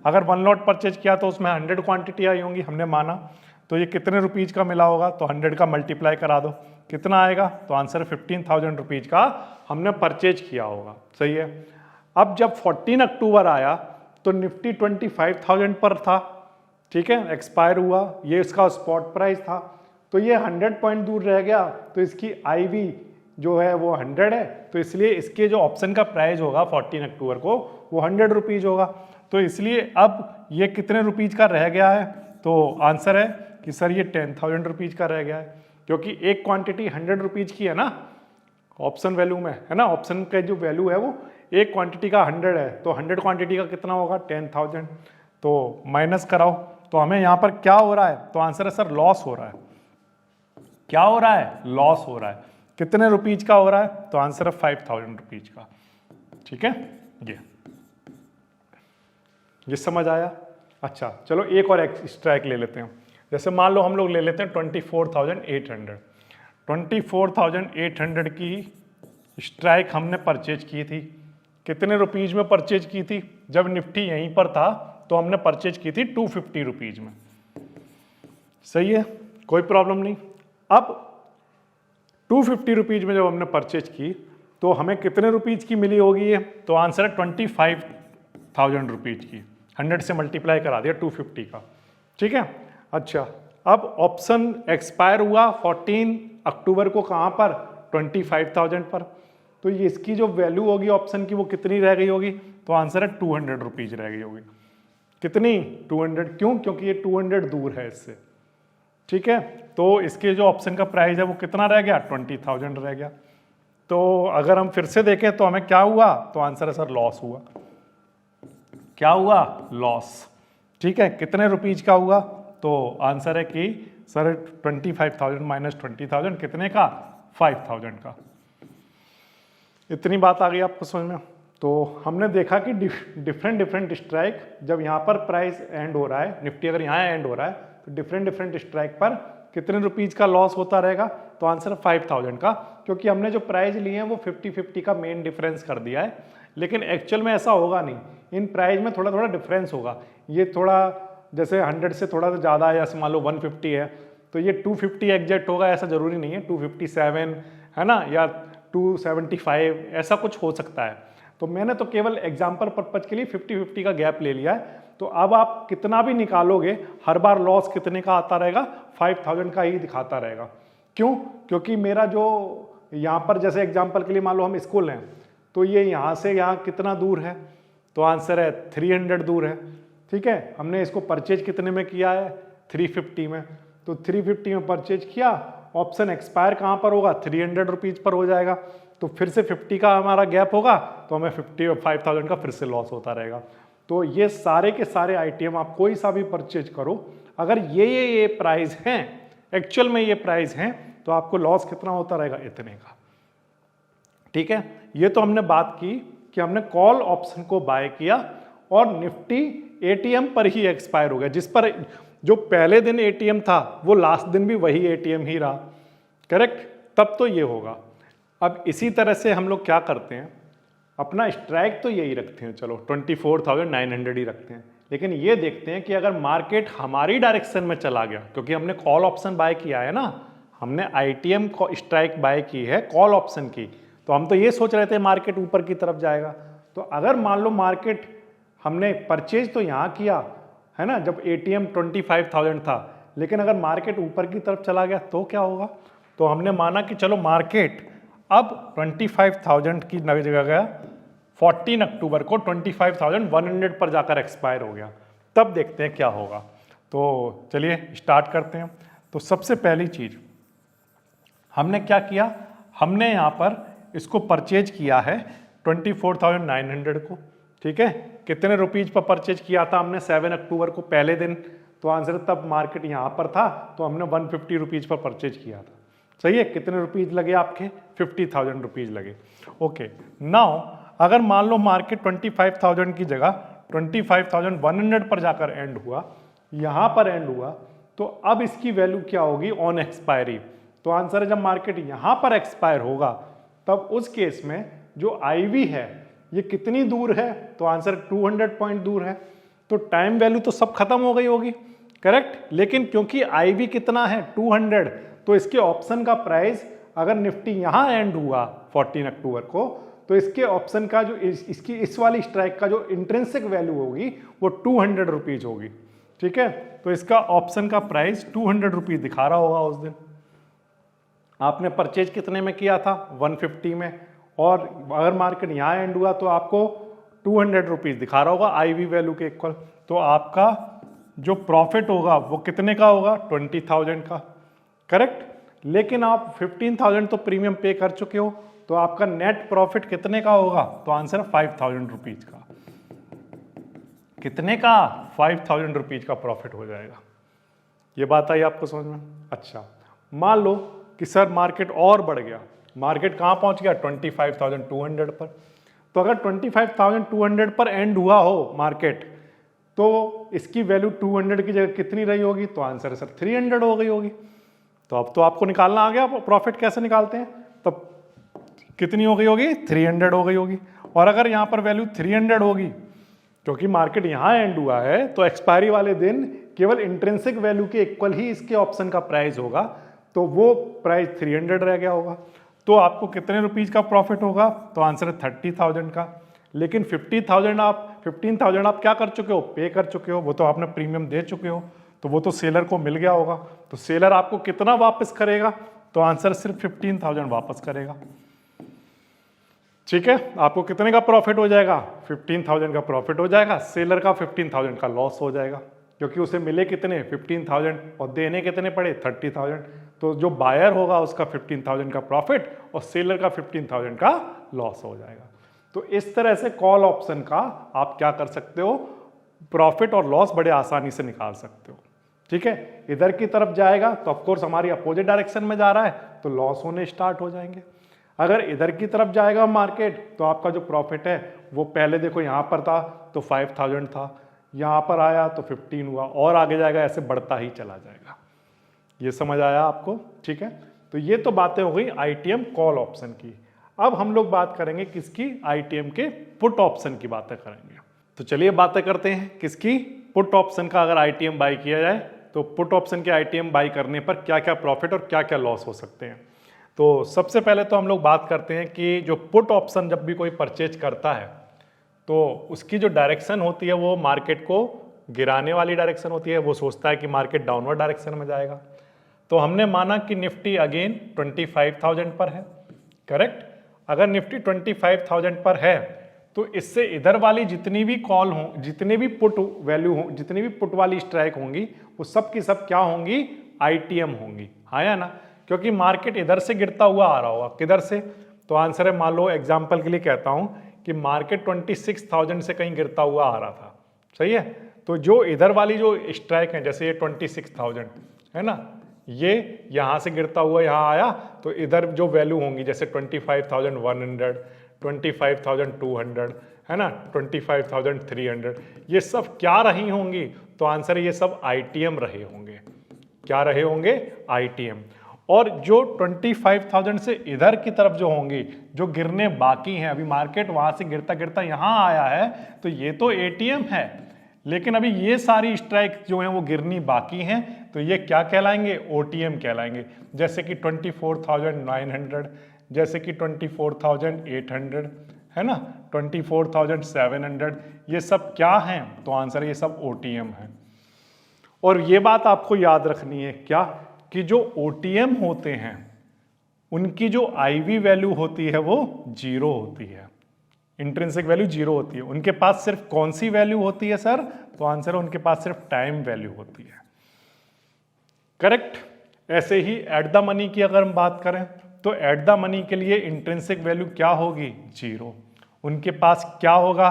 अगर 1 लॉट परचेज किया तो उसमें 100 क्वांटिटी आई होंगी, हमने माना। तो ये कितने रुपीज का मिला होगा? तो 100 का मल्टीप्लाई करा दो, कितना आएगा? तो आंसर 15,000 रुपीज का हमने परचेज किया होगा, सही है। अब जब 14 अक्टूबर आया तो निफ्टी 25,000 पर था, ठीक है, एक्सपायर हुआ, ये इसका स्पॉट प्राइस था। तो ये 100 पॉइंट दूर रह गया तो इसकी IV जो है वो 100 है, तो इसलिए इसके जो ऑप्शन का प्राइस होगा 14 अक्टूबर को वो 100 रुपीज होगा। तो इसलिए अब ये कितने रुपीज का रह गया है, तो आंसर है कि सर ये 10,000 रुपीज का रह गया है, क्योंकि एक क्वांटिटी 100 रुपीज की है ना ऑप्शन वैल्यू में, है ना। ऑप्शन का जो वैल्यू है वो एक क्वांटिटी का 100 है, तो 100 क्वांटिटी का कितना होगा 10,000। तो माइनस कराओ, तो हमें यहाँ पर क्या हो रहा है, तो आंसर है सर लॉस हो रहा है। क्या हो रहा है, लॉस हो रहा है। कितने रुपीज का हो रहा है, तो आंसर है 5,000 रुपीज का। ठीक है, ये समझ आया। अच्छा चलो एक और स्ट्राइक ले लेते हैं। जैसे मान लो हम लोग ले लेते हैं 24,800। 24,800 की स्ट्राइक हमने परचेज की थी। कितने रुपीज में परचेज की थी, जब निफ्टी यहीं पर था तो हमने परचेज की थी 250 रुपीज में। सही है, कोई प्रॉब्लम नहीं। अब 250 रुपीज में जब हमने परचेज की तो हमें कितने रुपीज की मिली होगी ये, तो आंसर है 25,000 रुपीज की। 100 से मल्टीप्लाई करा दिया 250 का। ठीक है, अच्छा अब ऑप्शन एक्सपायर हुआ 14 अक्टूबर को, कहां पर 25,000 पर, तो ये इसकी जो वैल्यू होगी ऑप्शन की वो कितनी रह गई होगी, तो आंसर है 200 रुपीज रह गई होगी। कितनी, 200। क्यों, क्योंकि ये 200 दूर है इससे। ठीक है, तो इसके जो ऑप्शन का प्राइस है वो कितना रह गया, 20,000 रह गया। तो अगर हम फिर से देखें तो हमें क्या हुआ, तो आंसर है सर लॉस हुआ। क्या हुआ, लॉस। ठीक है, कितने रुपीज का हुआ, तो आंसर है कि सर 25,000 माइनस 20,000 कितने का, 5,000 का। इतनी बात आ गई आपको समझ में। तो हमने देखा कि डिफरेंट स्ट्राइक, जब यहाँ पर प्राइस एंड हो रहा है, निफ्टी अगर यहाँ एंड हो रहा है तो डिफरेंट स्ट्राइक पर कितने रुपीज का लॉस होता रहेगा, तो आंसर है 5,000 का, क्योंकि हमने जो प्राइस लिए हैं वो 50-50 का मेन डिफरेंस कर दिया है। लेकिन एक्चुअल में ऐसा होगा नहीं, इन प्राइस में थोड़ा थोड़ा डिफरेंस होगा। ये थोड़ा जैसे 100 से थोड़ा सा ज़्यादा है, जैसे मान लो 150 है तो ये 250 एग्जैक्ट होगा, ऐसा जरूरी नहीं है। 257 है ना, या 275 ऐसा कुछ हो सकता है। तो मैंने तो केवल एग्जाम्पल पर्पज के लिए 50-50 का गैप ले लिया है। तो अब आप कितना भी निकालोगे हर बार लॉस कितने का आता रहेगा, 5,000 का ही दिखाता रहेगा। क्यों, क्योंकि मेरा जो यहाँ पर जैसे एग्जाम्पल के लिए मान लो हम इसको लें, तो ये यहाँ से यहाँ कितना दूर है, तो आंसर है 300 दूर है। ठीक है, हमने इसको परचेज कितने में किया है, 350 में। तो 350 में परचेज किया, ऑप्शन एक्सपायर कहाँ पर होगा, 300 रुपीज पर हो जाएगा। तो फिर से 50 का हमारा गैप होगा, तो हमें 55,000 का फिर से लॉस होता रहेगा। तो ये सारे के सारे आइटम आप कोई सा भी परचेज करो, अगर ये प्राइस हैं, एक्चुअल में ये प्राइस हैं, तो आपको लॉस कितना होता रहेगा, इतने का। ठीक है, ये तो हमने बात की कि हमने कॉल ऑप्शन को बाय किया और निफ्टी एटीएम पर ही एक्सपायर हो गया, जिस पर जो पहले दिन एटीएम था वो लास्ट दिन भी वही एटीएम ही रहा। करेक्ट, तब तो ये होगा। अब इसी तरह से हम लोग क्या करते हैं, अपना स्ट्राइक तो यही रखते हैं, चलो 24,900 ही रखते हैं। लेकिन ये देखते हैं कि अगर मार्केट हमारी डायरेक्शन में चला गया, क्योंकि हमने कॉल ऑप्शन बाय किया है ना, हमने आईटीएम को स्ट्राइक बाय की है कॉल ऑप्शन की, तो हम तो ये सोच रहे थे मार्केट ऊपर की तरफ जाएगा। तो अगर मान लो मार्केट हमने परचेज तो यहाँ किया है ना, जब एटीएम 25,000 था, लेकिन अगर मार्केट ऊपर की तरफ चला गया तो क्या होगा। तो हमने माना कि चलो मार्केट अब 25,000 की जगह गया, 14 अक्टूबर को 25,100 पर जाकर एक्सपायर हो गया, तब देखते हैं क्या होगा। तो चलिए स्टार्ट करते हैं। तो सबसे पहली चीज हमने क्या किया, हमने यहाँ पर इसको परचेज किया है 24,900 को। ठीक है, कितने रुपीज पर परचेज किया था हमने, 7 अक्टूबर को पहले दिन, तो आंसर तब मार्केट यहाँ पर था तो हमने 150 रुपीज पर परचेज किया था। सही है, कितने रुपीज लगे आपके, 50,000 रुपीज लगे। ओके, नाउ अगर मान लो मार्केट 25,000 की जगह 25,100 पर जाकर एंड हुआ, यहाँ पर एंड हुआ, तो अब इसकी वैल्यू क्या होगी ऑन एक्सपायरी। तो आंसर है जब मार्केट यहाँ पर एक्सपायर होगा तब उस केस में जो आईवी है ये कितनी दूर है, तो आंसर 200 पॉइंट दूर है। तो टाइम वैल्यू तो सब खत्म हो गई होगी, करेक्ट। लेकिन क्योंकि आईवी कितना है 200, तो इसके ऑप्शन का प्राइस अगर निफ्टी यहां एंड हुआ 14 अक्टूबर को, तो इसके ऑप्शन का जो इसकी इस वाली स्ट्राइक का जो इंट्रिंसिक वैल्यू होगी वो 200 रुपीज होगी। ठीक है, तो इसका ऑप्शन का प्राइस 200 रुपीज दिखा रहा होगा उस दिन। आपने परचेज कितने में किया था 150 में, और अगर मार्केट यहाँ एंड हुआ तो आपको 200 रुपीज़ दिखा रहा होगा आईवी वैल्यू के इक्वल, तो आपका जो प्रॉफिट होगा वो कितने का होगा 20,000 का, करेक्ट। लेकिन आप 15,000 तो प्रीमियम पे कर चुके हो, तो आपका नेट प्रॉफिट कितने का होगा, तो आंसर 5,000 रुपीज़ का। कितने का 5,000 रुपीज़ का प्रॉफिट हो जाएगा। ये बात आई आपको समझ में। अच्छा, मान लो कि सर मार्केट और बढ़ गया, मार्केट कहाँ पहुँच गया 25,200 पर, तो अगर 25,200 पर एंड हुआ हो मार्केट, तो इसकी वैल्यू 200 की जगह कितनी रही होगी, तो आंसर है सर 300 हो गई होगी। तो अब तो आपको निकालना आ गया प्रॉफिट कैसे निकालते हैं, तब कितनी हो गई होगी 300 हो गई होगी। और अगर यहाँ पर वैल्यू 300 होगी, क्योंकि मार्केट यहाँ एंड हुआ है, तो एक्सपायरी वाले दिन केवल इंट्रिंसिक वैल्यू के इक्वल ही इसके ऑप्शन का प्राइस होगा, तो वो प्राइस 300 रह गया होगा। तो आपको कितने रुपीज का प्रॉफिट होगा, तो आंसर है 30,000 का। लेकिन 15,000 आप क्या कर चुके हो, पे कर चुके हो, वो तो आपने प्रीमियम दे चुके हो, तो वो तो सेलर को मिल गया होगा। तो सेलर आपको कितना वापस करेगा, तो आंसर सिर्फ 15,000 वापस करेगा। ठीक है, आपको कितने का प्रॉफिट हो जाएगा, 15,000 का प्रॉफिट हो जाएगा, सेलर का 15,000 का लॉस हो जाएगा, क्योंकि उसे मिले कितने 15,000 और देने कितने पड़े 30,000। तो जो बायर होगा उसका 15,000 का प्रॉफिट और सेलर का 15,000 का लॉस हो जाएगा। तो इस तरह से कॉल ऑप्शन का आप क्या कर सकते हो, प्रॉफिट और लॉस बड़े आसानी से निकाल सकते हो। ठीक है, इधर की तरफ जाएगा तो ऑफकोर्स हमारी अपोजिट डायरेक्शन में जा रहा है, तो लॉस होने स्टार्ट हो जाएंगे। अगर इधर की तरफ जाएगा मार्केट, तो आपका जो प्रॉफिट है वो पहले देखो यहाँ पर था तो 5,000 था, यहाँ पर आया तो 15 हुआ, और आगे जाएगा ऐसे बढ़ता ही चला जाएगा। ये समझ आया आपको। ठीक है, तो ये तो बातें हो गई आईटीएम कॉल ऑप्शन की। अब हम लोग बात करेंगे किसकी, आईटीएम के पुट ऑप्शन की बातें करेंगे। तो चलिए बातें करते हैं किसकी, पुट ऑप्शन का। अगर आईटीएम बाई किया जाए तो पुट ऑप्शन के आईटीएम बाई करने पर क्या क्या प्रॉफिट और क्या क्या लॉस हो सकते हैं। तो सबसे पहले तो हम लोग बात करते हैं कि जो पुट ऑप्शन जब भी कोई परचेज करता है, तो उसकी जो डायरेक्शन होती है वो मार्केट को गिराने वाली डायरेक्शन होती है। वो सोचता है कि मार्केट डाउनवर्ड डायरेक्शन में जाएगा। तो हमने माना कि निफ्टी अगेन 25,000 पर है, करेक्ट। अगर निफ्टी 25,000 पर है, तो इससे इधर वाली जितनी भी कॉल हो, जितने भी पुट वैल्यू हो, जितनी भी पुट वाली स्ट्राइक होंगी, वो सब की सब क्या होंगी, आईटीएम होंगी। हाँ या ना, क्योंकि मार्केट इधर से गिरता हुआ आ रहा होगा, किधर से, तो आंसर है, मान लो एग्जाम्पल के लिए कहता हूं कि मार्केट 26,000 से कहीं गिरता हुआ आ रहा था, सही है। तो जो इधर वाली जो स्ट्राइक है, जैसे ये 26,000 है ना, ये यहां से गिरता हुआ यहां आया, तो इधर जो वैल्यू होंगी जैसे 25,100, 25,200 है ना, 25,300, ये सब क्या रही होंगी, तो आंसर ये सब आईटीएम रहे होंगे। क्या रहे होंगे, आईटीएम। और जो 25,000 से इधर की तरफ जो होंगी, जो गिरने बाकी हैं, अभी मार्केट वहां से गिरता गिरता यहां आया है, तो ये तो एटीएम है, लेकिन अभी ये सारी स्ट्राइक जो हैं वो गिरनी बाकी हैं, तो ये क्या कहलाएंगे, ओटीएम कहलाएंगे। जैसे कि 24,900, जैसे कि 24,800 है ना, 24,700, ये सब क्या हैं, तो आंसर ये सब ओटीएम है। और ये बात आपको याद रखनी है क्या, कि जो ओटीएम होते हैं उनकी जो आईवी वैल्यू होती है वो 0 होती है, इंट्रिंसिक वैल्यू 0 होती है। उनके पास सिर्फ कौन सी वैल्यू होती है सर, तो आंसर है उनके पास सिर्फ टाइम वैल्यू होती है, करेक्ट। ऐसे ही एट द मनी की अगर हम बात करें, तो एट द मनी के लिए इंट्रिंसिक वैल्यू क्या होगी, 0। उनके पास क्या होगा,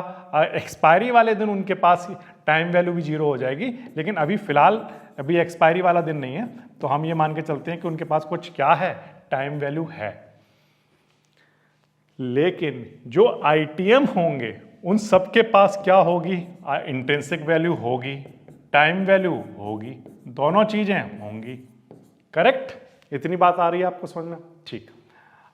एक्सपायरी वाले दिन उनके पास टाइम वैल्यू भी 0 हो जाएगी, लेकिन अभी फिलहाल अभी एक्सपायरी वाला दिन नहीं है, तो हम ये मान के चलते हैं कि उनके पास कुछ क्या है, टाइम वैल्यू है। लेकिन जो आईटीएम होंगे उन सब के पास क्या होगी, इंट्रिंसिक वैल्यू होगी, टाइम वैल्यू होगी, दोनों चीजें होंगी, करेक्ट। इतनी बात आ रही है आपको समझ में, ठीक।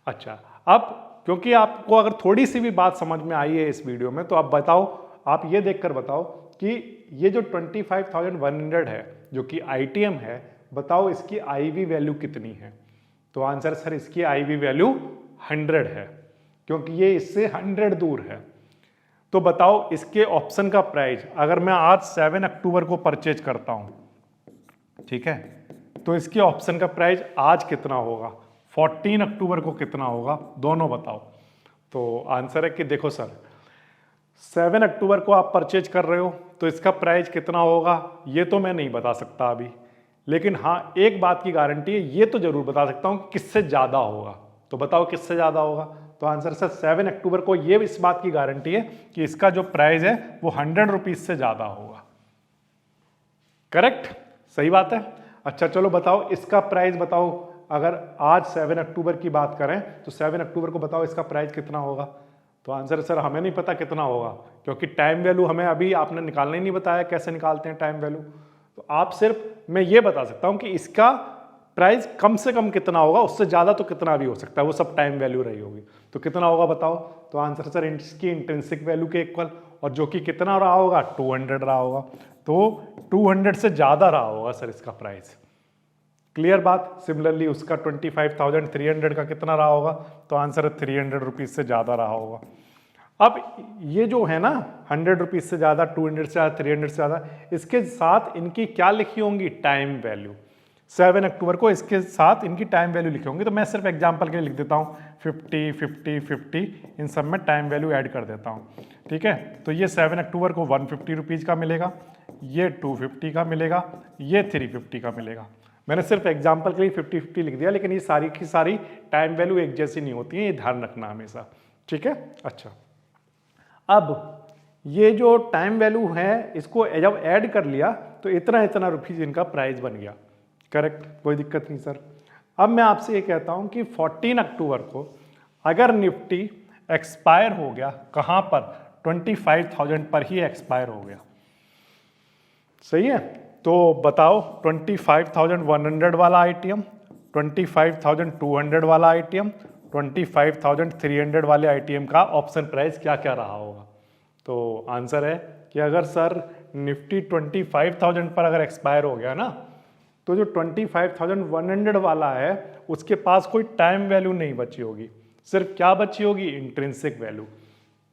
अच्छा, अब क्योंकि आपको अगर थोड़ी सी भी बात समझ में आई है इस वीडियो में, तो आप बताओ, आप ये देखकर बताओ कि ये जो 25,100 है जो कि आईटीएम है, बताओ इसकी आईवी वैल्यू कितनी है, तो आंसर सर इसकी आईवी वैल्यू 100 है, क्योंकि ये इससे 100 दूर है। तो बताओ इसके ऑप्शन का प्राइस, अगर मैं आज 7 अक्टूबर को परचेज करता हूं, ठीक है, तो इसके ऑप्शन का प्राइस आज कितना होगा, 14 अक्टूबर को कितना होगा, दोनों बताओ। तो आंसर है कि देखो सर 7 अक्टूबर को आप परचेज कर रहे हो तो इसका प्राइस कितना होगा ये तो मैं नहीं बता सकता अभी, लेकिन हाँ एक बात की गारंटी है, ये तो जरूर बता सकता हूं किससे ज्यादा होगा। तो बताओ किससे ज्यादा होगा। तो आंसर सर 7 अक्टूबर को ये इस बात की गारंटी है कि इसका जो प्राइस है वो 100 रुपीज से ज्यादा होगा। करेक्ट, सही बात है। अच्छा चलो बताओ इसका प्राइस बताओ, अगर आज 7 अक्टूबर की बात करें तो 7 अक्टूबर को बताओ इसका प्राइस कितना होगा। तो आंसर सर हमें नहीं पता कितना होगा, क्योंकि टाइम वैल्यू हमें अभी आपने निकालना ही नहीं बताया कैसे निकालते हैं टाइम वैल्यू। तो आप सिर्फ, मैं ये बता सकता हूं कि इसका प्राइस कम से कम कितना होगा, उससे ज्यादा तो कितना भी हो सकता है, वो सब टाइम वैल्यू रही होगी। तो कितना होगा बताओ। तो आंसर सर इसकी इंट्रिंसिक वैल्यू के इक्वल, और जो कि कितना रहा होगा 200 रहा होगा। तो 200 से ज्यादा रहा होगा सर इसका प्राइस। क्लियर बात। सिमिलरली उसका 25,300 का कितना रहा होगा, तो आंसर 300 रुपीज से ज्यादा रहा होगा। अब ये जो है ना 100 रुपीज से ज्यादा, 200 से ज्यादा, 300 से ज्यादा, इसके साथ इनकी क्या लिखी होंगी, टाइम वैल्यू। 7 अक्टूबर को इसके साथ इनकी टाइम वैल्यू लिखी होंगी। तो मैं सिर्फ एग्जांपल के लिए लिख देता हूँ 50, 50, 50, इन सब में टाइम वैल्यू ऐड कर देता हूँ। ठीक है, तो ये 7 अक्टूबर को 150 रुपीज का मिलेगा, ये 250 का मिलेगा, ये 350 का मिलेगा। मैंने सिर्फ एग्जाम्पल के लिए 50-50 लिख दिया, लेकिन ये सारी की सारी टाइम वैल्यू एक जैसी नहीं होती है, ये ध्यान रखना हमेशा। ठीक है। अच्छा, अब ये जो टाइम वैल्यू है इसको जब ऐड कर लिया तो इतना इतना रुपीज इनका प्राइस बन गया। करेक्ट, कोई दिक्कत नहीं सर। अब मैं आपसे ये कहता हूं कि 14 अक्टूबर को अगर निफ्टी एक्सपायर हो गया, कहां पर, 25,000 पर ही एक्सपायर हो गया। सही है, तो बताओ 25,100 वाला आईटीएम, 25,200 वाला आईटीएम, 25,300 वाले आईटीएम का ऑप्शन प्राइस क्या क्या रहा होगा। तो आंसर है कि अगर सर निफ्टी 25,000 पर अगर एक्सपायर हो गया ना, तो जो 25,100 वाला है उसके पास कोई टाइम वैल्यू नहीं बची होगी, सिर्फ क्या बची होगी, इंट्रिंसिक वैल्यू।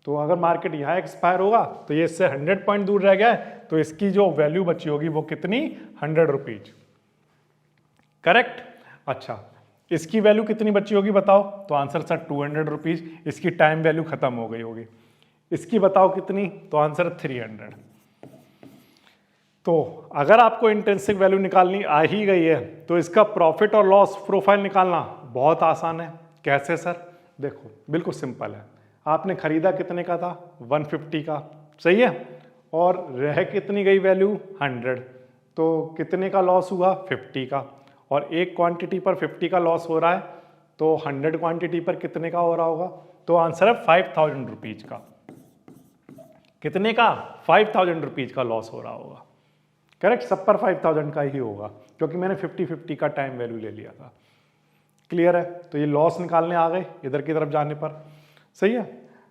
तो अगर मार्केट यहाँ एक्सपायर होगा तो ये इससे 100 पॉइंट दूर रह गया है, तो इसकी जो वैल्यू बची होगी वो कितनी, 100 रुपीज। करेक्ट। अच्छा, इसकी वैल्यू कितनी बची होगी बताओ। तो आंसर सर 200 रुपीज, इसकी टाइम वैल्यू खत्म हो गई होगी। इसकी बताओ कितनी, तो आंसर 300। तो अगर आपको इंट्रिंसिक वैल्यू निकालनी आ ही गई है तो इसका प्रॉफिट और लॉस प्रोफाइल निकालना बहुत आसान है। कैसे सर, देखो बिल्कुल सिंपल है। आपने खरीदा कितने का था, 150 का, सही है, और रह कितनी गई वैल्यू, 100, तो कितने का लॉस हुआ, 50 का। और एक क्वांटिटी पर 50 का लॉस हो रहा है, तो 100 क्वांटिटी पर कितने का हो रहा होगा। तो आंसर है 5,000 रुपीज का। कितने का, 5,000 रुपीज का लॉस हो रहा होगा। करेक्ट, सब पर 5,000 का ही होगा, क्योंकि मैंने 50-50 का टाइम वैल्यू ले लिया था। क्लियर है, तो ये लॉस निकालने आ गए इधर की तरफ जाने पर। सही है।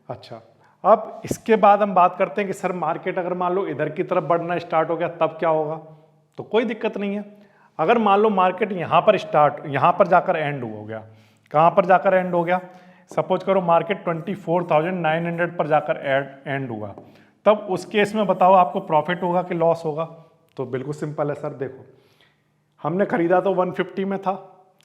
अच्छा, अब इसके बाद हम बात करते हैं कि सर मार्केट अगर मान लो इधर की तरफ बढ़ना स्टार्ट हो गया तब क्या होगा। तो कोई दिक्कत नहीं है। अगर मान लो मार्केट यहां पर जाकर एंड हो गया, कहां पर जाकर एंड हो गया, सपोज करो मार्केट 24,900 पर जाकर एंड हुआ, तब उस केस में बताओ आपको प्रॉफिट होगा कि लॉस होगा। तो बिल्कुल सिंपल है सर, देखो हमने खरीदा तो 150 में था,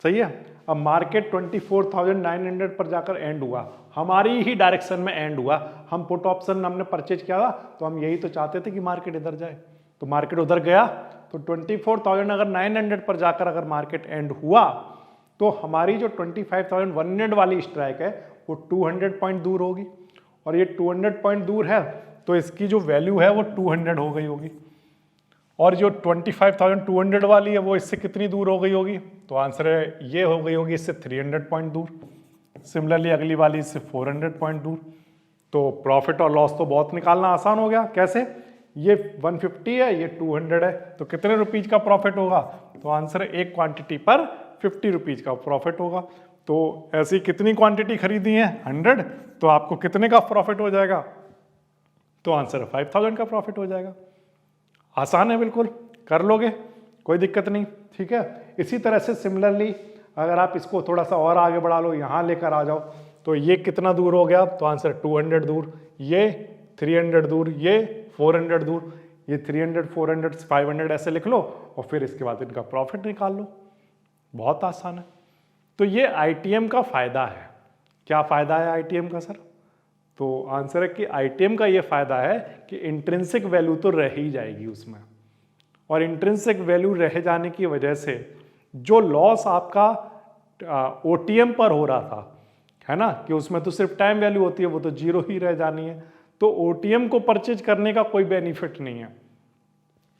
सही है। अब मार्केट 24,900 पर जाकर एंड हुआ, हमारी ही डायरेक्शन में एंड हुआ। हम पुट ऑप्शन हमने परचेज किया था, तो हम यही तो चाहते थे कि मार्केट इधर जाए, तो मार्केट उधर गया। तो 24,900 पर जाकर अगर मार्केट एंड हुआ तो हमारी जो 25,100 वाली स्ट्राइक है वो 200 पॉइंट दूर होगी, और ये 200 पॉइंट दूर है तो इसकी जो वैल्यू है वो 200 हो गई होगी। और जो 25,200 वाली है वो इससे कितनी दूर हो गई होगी, तो आंसर है ये हो गई होगी इससे 300 पॉइंट दूर। सिमिलरली अगली वाली इससे 400 पॉइंट दूर। तो प्रॉफिट और लॉस तो बहुत निकालना आसान हो गया। कैसे, ये 150 है, ये 200 है, तो कितने रुपीज का प्रॉफिट होगा। तो आंसर है एक क्वांटिटी पर 50 रुपीज का प्रॉफिट होगा। तो ऐसी कितनी क्वांटिटी खरीदी है, 100, तो आपको कितने का प्रॉफिट हो जाएगा। तो आंसर है 5,000 का प्रॉफिट हो जाएगा। आसान है, बिल्कुल कर लोगे, कोई दिक्कत नहीं। ठीक है। इसी तरह से सिमिलरली अगर आप इसको थोड़ा सा और आगे बढ़ा लो, यहां लेकर आ जाओ, तो ये कितना दूर हो गया, तो आंसर 200 दूर, ये 300 दूर, ये 400 दूर, ये 300, 400, 500 ऐसे लिख लो, और फिर इसके बाद इनका प्रॉफिट निकाल लो। बहुत आसान है। तो ये आईटीएम का फायदा है। क्या फायदा है आईटीएम का सर? तो आंसर है कि आईटीएम का ये फायदा है कि इंट्रिंसिक वैल्यू तो रह ही जाएगी उसमें, और इंट्रिंसिक वैल्यू रह जाने की वजह से जो लॉस आपका ओटीएम पर हो रहा था, है ना, कि उसमें तो सिर्फ टाइम वैल्यू होती है, वो तो जीरो ही रह जानी है। तो ओटीएम को परचेज करने का कोई बेनिफिट नहीं है।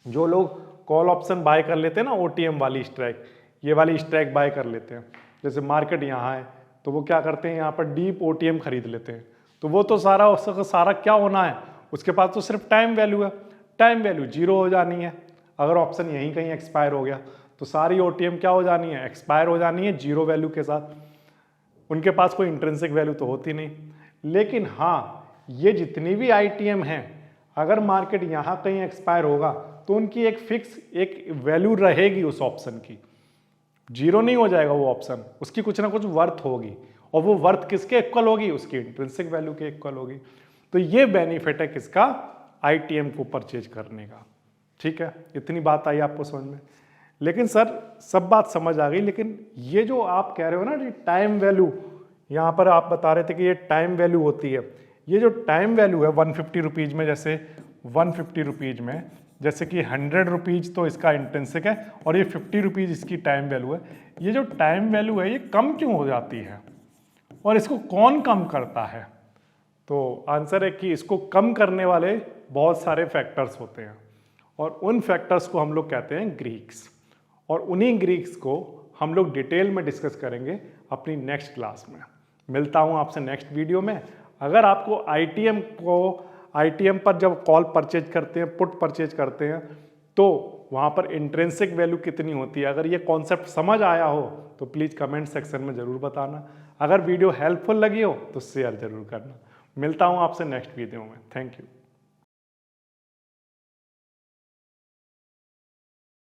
जो लोग कॉल ऑप्शन बाय कर लेते हैं ना, ओटीएम वाली स्ट्राइक, ये वाली स्ट्राइक बाय कर लेते हैं, जैसे मार्केट यहाँ है तो वो क्या करते हैं, यहाँ पर डीप ओटीएम खरीद लेते हैं। तो वो तो सारा उसका सारा क्या होना है, उसके पास तो सिर्फ टाइम वैल्यू है, टाइम वैल्यू जीरो हो जानी है। अगर ऑप्शन यहीं कहीं एक्सपायर हो गया तो सारी ओटीएम क्या हो जानी है, एक्सपायर हो जानी है जीरो वैल्यू के साथ। उनके पास कोई इंट्रिंसिक वैल्यू तो होती नहीं। लेकिन हाँ, ये जितनी भी आईटीएम हैं, अगर मार्केट यहाँ कहीं एक्सपायर होगा तो उनकी एक फिक्स एक वैल्यू रहेगी उस ऑप्शन की, जीरो नहीं हो जाएगा वो ऑप्शन, उसकी कुछ ना कुछ वर्थ होगी, और वो वर्थ किसके इक्वल होगी, उसकी इंट्रिंसिक वैल्यू के इक्वल होगी। तो ये बेनिफिट है किसका, आईटीएम को परचेज करने का। ठीक है, इतनी बात आई आपको समझ में? लेकिन सर सब बात समझ आ गई, लेकिन ये जो आप कह रहे हो ना टाइम वैल्यू, यहाँ पर आप बता रहे थे कि ये टाइम वैल्यू होती है, ये जो टाइम वैल्यू है 150 रुपीज में, जैसे 150 रुपीज में जैसे कि 100 रुपीज तो इसका इंट्रिंसिक है और ये 50 रुपीज इसकी टाइम वैल्यू है। ये जो टाइम वैल्यू है ये कम क्यों हो जाती है और इसको कौन कम करता है? तो आंसर है कि इसको कम करने वाले बहुत सारे फैक्टर्स होते हैं, और उन फैक्टर्स को हम लोग कहते हैं ग्रीक्स, और उन्हीं ग्रीक्स को हम लोग डिटेल में डिस्कस करेंगे अपनी नेक्स्ट क्लास में। मिलता हूं आपसे नेक्स्ट वीडियो में। अगर आपको आईटीएम पर जब कॉल परचेज करते हैं, पुट परचेज करते हैं, तो वहाँ पर इंट्रिंसिक वैल्यू कितनी होती है, अगर ये कॉन्सेप्ट समझ आया हो तो प्लीज़ कमेंट सेक्शन में ज़रूर बताना। अगर वीडियो हेल्पफुल लगी हो तो शेयर ज़रूर करना। मिलता हूँ आपसे नेक्स्ट वीडियो में। Thank you.